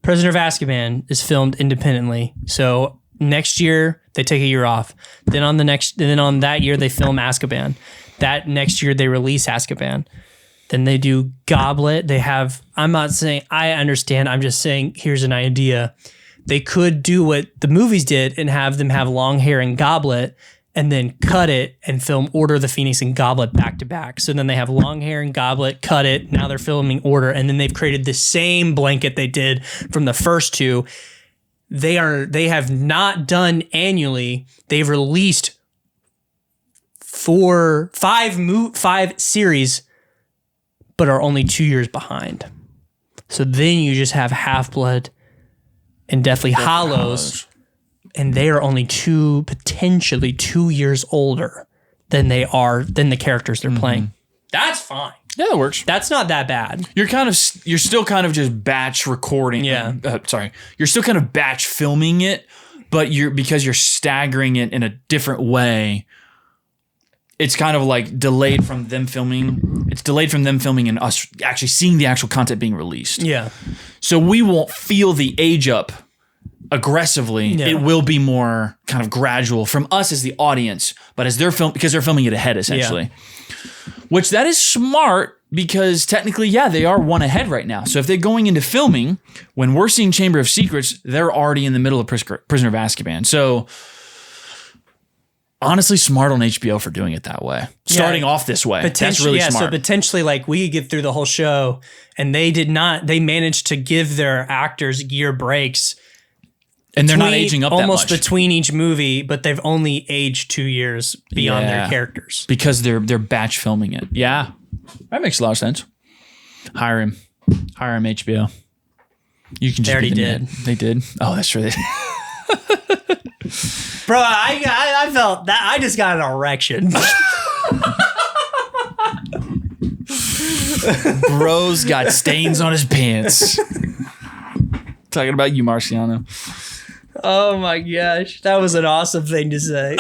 Prisoner of Azkaban is filmed independently. So next year they take a year off. Then on that year they film Azkaban. That next year they release Azkaban. Then they do Goblet. I'm not saying I understand. I'm just saying here's an idea. They could do what the movies did and have them have long hair in Goblet and then cut it and film Order of the Phoenix and Goblet back to back. So then they have long hair and Goblet, cut it. Now they're filming Order. And then they've created the same blanket they did from the first two. They have not done annually. They've released 5 series, but are only 2 years behind. So then you just have Half-Blood and Deathly Hallows. And they are only potentially 2 years older than the characters they're playing. That's fine. Yeah, that works. That's not that bad. You're still kind of just batch recording. Yeah. You're still kind of batch filming it, but because you're staggering it in a different way. It's kind of like delayed from them filming. It's delayed from them filming and us actually seeing the actual content being released. Yeah. So we won't feel the age up aggressively. Yeah. It will be more kind of gradual from us as the audience, but as because they're filming it ahead essentially. Yeah. Which that is smart because technically, they are one ahead right now. So if they're going into filming, when we're seeing Chamber of Secrets, they're already in the middle of Prisoner of Azkaban. So honestly, smart on HBO for doing it that way. Starting off this way. That's really smart. So potentially like we get through the whole show and they managed to give their actors year breaks. And they're not aging up that much. Almost between each movie, but they've only aged 2 years beyond their characters. Because they're batch filming it. Yeah. That makes a lot of sense. Hire him, HBO. You can just they already did. They did? Oh, that's true. Bro, I felt that I just got an erection. Bro's got stains on his pants. Talking about you, Marciano. Oh my gosh, that was an awesome thing to say.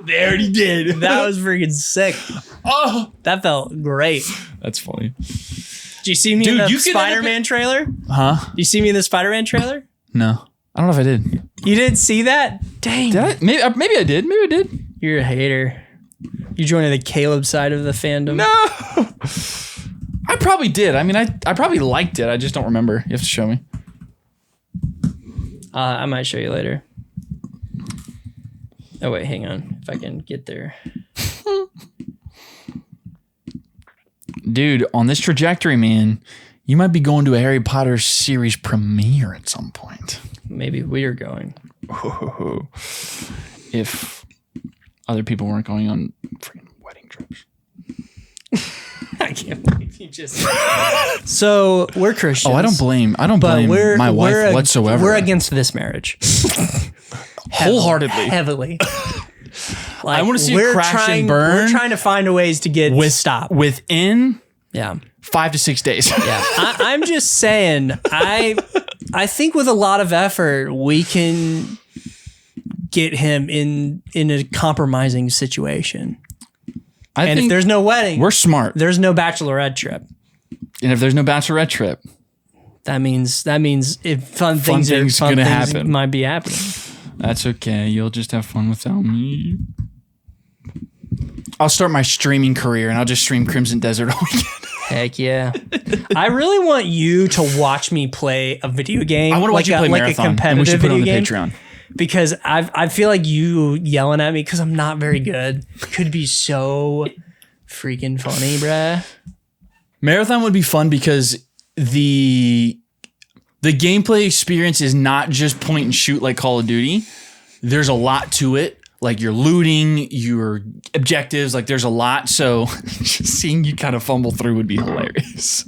They already did. That was freaking sick. Oh, that felt great. That's funny. Did you see me in the Spider-Man trailer? Huh? Did you see me in the Spider-Man trailer? No, I don't know if I did. You didn't see that? Dang. Did I? Maybe I did. Maybe I did. You're a hater. You joining the Caleb side of the fandom. No. I probably did. I mean, I probably liked it. I just don't remember. You have to show me. I might show you later. Oh, wait, hang on. If I can get there. Dude, on this trajectory, man, you might be going to a Harry Potter series premiere at some point. Maybe we are going. If other people weren't going on freaking wedding trips. I can't believe you just. So we're Christians. Oh, I don't blame my wife whatsoever. We're against this marriage. Wholeheartedly. Heavily. I want to see it crash and burn. We're trying to find a ways to get stop within 5 to 6 days. Yeah, I'm just saying. I think with a lot of effort we can get him in a compromising situation. And if there's no wedding, we're smart. There's no bachelorette trip. And if there's no bachelorette trip, that means if fun things gonna happen, might be happening. That's okay. You'll just have fun without me. I'll start my streaming career and I'll just stream Crimson Desert all weekend. Heck yeah. I really want you to watch me play a video game. I want to watch you play Marathon. A competitive and we should put it on the game. Patreon. Because I feel like you yelling at me because I'm not very good could be so freaking funny, bruh. Marathon would be fun because the gameplay experience is not just point and shoot like Call of Duty. There's a lot to it. Like you're looting, your objectives, like there's a lot. So just seeing you kind of fumble through would be hilarious.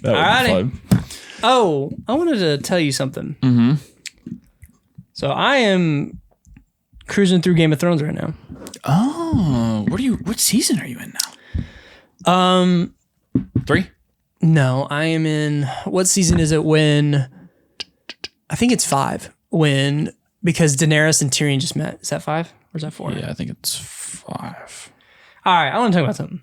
That would Alrighty. be fun. Oh, I wanted to tell you something. Mm-hmm. So I am cruising through Game of Thrones right now. Oh, what season are you in now? 3? No, I am in, what season is it when, I think it's 5, because Daenerys and Tyrion just met. Is that 5 or is that 4? Yeah, I think it's 5. All right, I want to talk about something.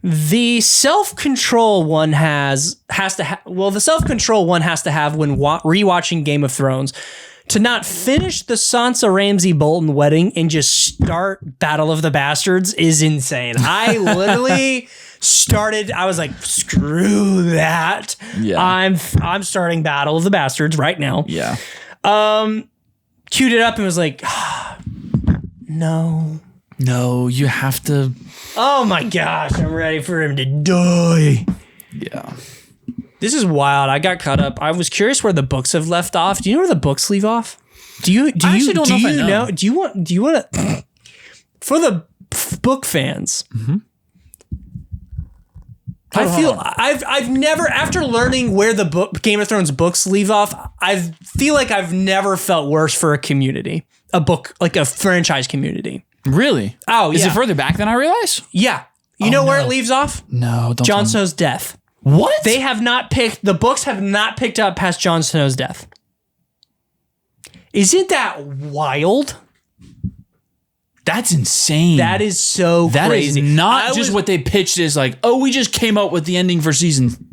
The self-control one has to have when rewatching Game of Thrones to not finish the Sansa Ramsay Bolton wedding and just start Battle of the Bastards is insane. I literally I was like, screw that. Yeah. I'm starting Battle of the Bastards right now. Yeah. Queued it up and was like, no, you have to. Oh my gosh, I'm ready for him to die. Yeah. This is wild. I got caught up. I was curious where the books have left off. Do you know where the books leave off? Do you know? Do you want to for the book fans? Mm-hmm. I've never, after learning where the Game of Thrones books leave off, I feel like I've never felt worse for a community, like a franchise community. Really? Oh, yeah. Is it further back than I realize? Yeah. You know where it leaves off? No, don't. Jon Snow's death. What? The books have not picked up past Jon Snow's death. Isn't that wild? That's insane. That is so crazy. That is not just what they pitched as like, oh, we just came up with the ending for season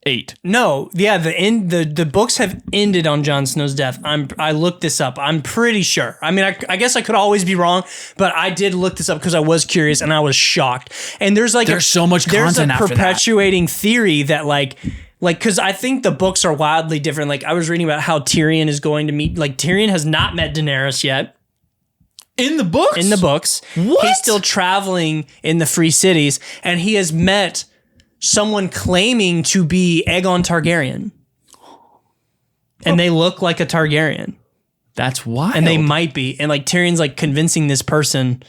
8. No, yeah, the books have ended on Jon Snow's death. I looked this up. I'm pretty sure. I mean, I guess I could always be wrong, but I did look this up because I was curious and I was shocked. And there's so much content after that. There's a perpetuating theory that like because I think the books are wildly different. Like I was reading about how Tyrion is going to meet. Like Tyrion has not met Daenerys yet. In the books? In the books. What? He's still traveling in the free cities, and he has met someone claiming to be Aegon Targaryen. And they look like a Targaryen. That's wild. And they might be. And like Tyrion's like convincing this person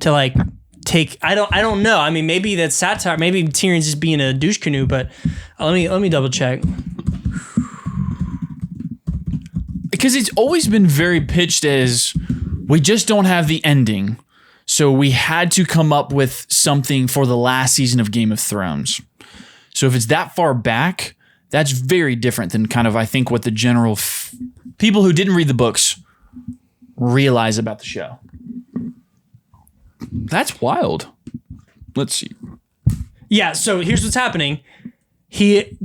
to like take, I don't know. I mean, maybe that's satire. Maybe Tyrion's just being a douche canoe, but let me double check. because it's always been very pitched as we just don't have the ending. So we had to come up with something for the last season of Game of Thrones. So if it's that far back, that's very different than kind of, I think, what the general people who didn't read the books realize about the show. That's wild. Let's see. Yeah, so here's what's happening.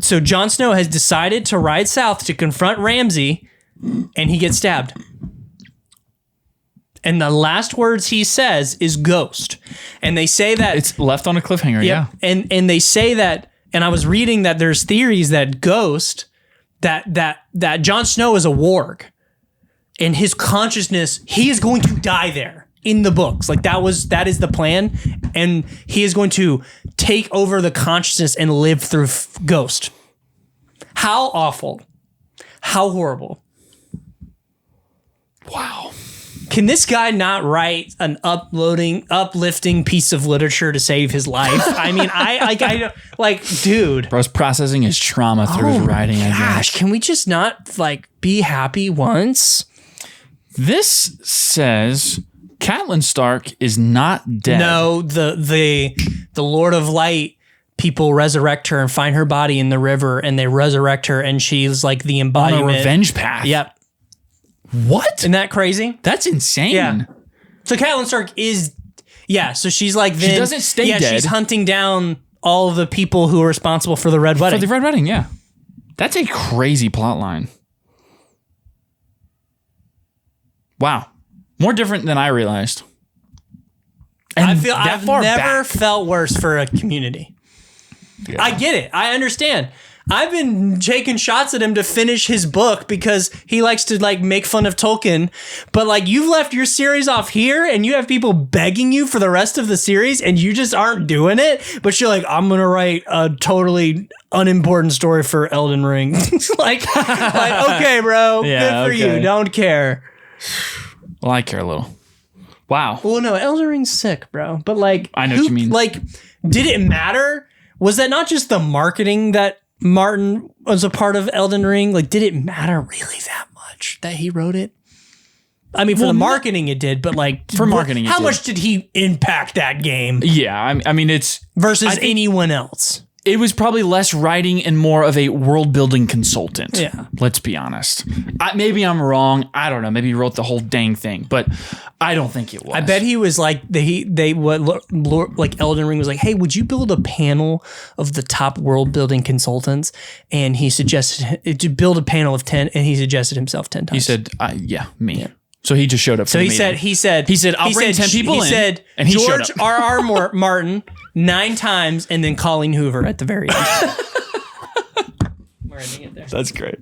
So Jon Snow has decided to ride south to confront Ramsay, and he gets stabbed. And the last words he says is ghost. And they say that it's left on a cliffhanger, yeah. And they say that, and I was reading that there's theories that ghost, that Jon Snow is a warg. And his consciousness, he is going to die there. In the books, like that is the plan, and he is going to take over the consciousness and live through Ghost. How awful, how horrible! Wow, can this guy not write an uplifting piece of literature to save his life? I mean, I dude, bro's processing his trauma through his writing. I guess. Can we just not be happy once? This says Catelyn Stark is not dead. No, the Lord of Light people resurrect her and find her body in the river, and they resurrect her, and she's like the embodiment. On a revenge path. Yep. What? Isn't that crazy? That's insane. Yeah. So Catelyn Stark is, so she's like, then, she doesn't stay dead. She's hunting down all the people who are responsible for the Red Wedding. For the Red Wedding, yeah. That's a crazy plot line. Wow. More different than I realized. And I've never felt worse for a community. Yeah. I get it. I understand. I've been taking shots at him to finish his book because he likes to make fun of Tolkien. But you've left your series off here and you have people begging you for the rest of the series and you just aren't doing it. But you're like, I'm going to write a totally unimportant story for Elden Ring. Okay, bro. Yeah, good for you. Don't care. Well, I care a little. Wow. Well, no, Elden Ring's sick, bro. But I know what you mean. Did it matter? Was that not just the marketing that Martin was a part of Elden Ring? Did it matter really that much that he wrote it? I mean, for the marketing it did, but for marketing, how much did he impact that game? Yeah, I mean, it's versus anyone else. It was probably less writing and more of a world-building consultant. Yeah. Let's be honest. Maybe I'm wrong. I don't know. Maybe he wrote the whole dang thing, but I don't think it was. I bet he was Elden Ring was like, hey, would you build a panel of the top world-building consultants? And he suggested to build a panel of 10, and he suggested himself 10 times. He said, me. Yeah. So he just showed up. So he said, I'll bring 10 people in. He said, and he George R.R. Martin 9 times, and then Colleen Hoover at the very end. We're ending it there. That's great.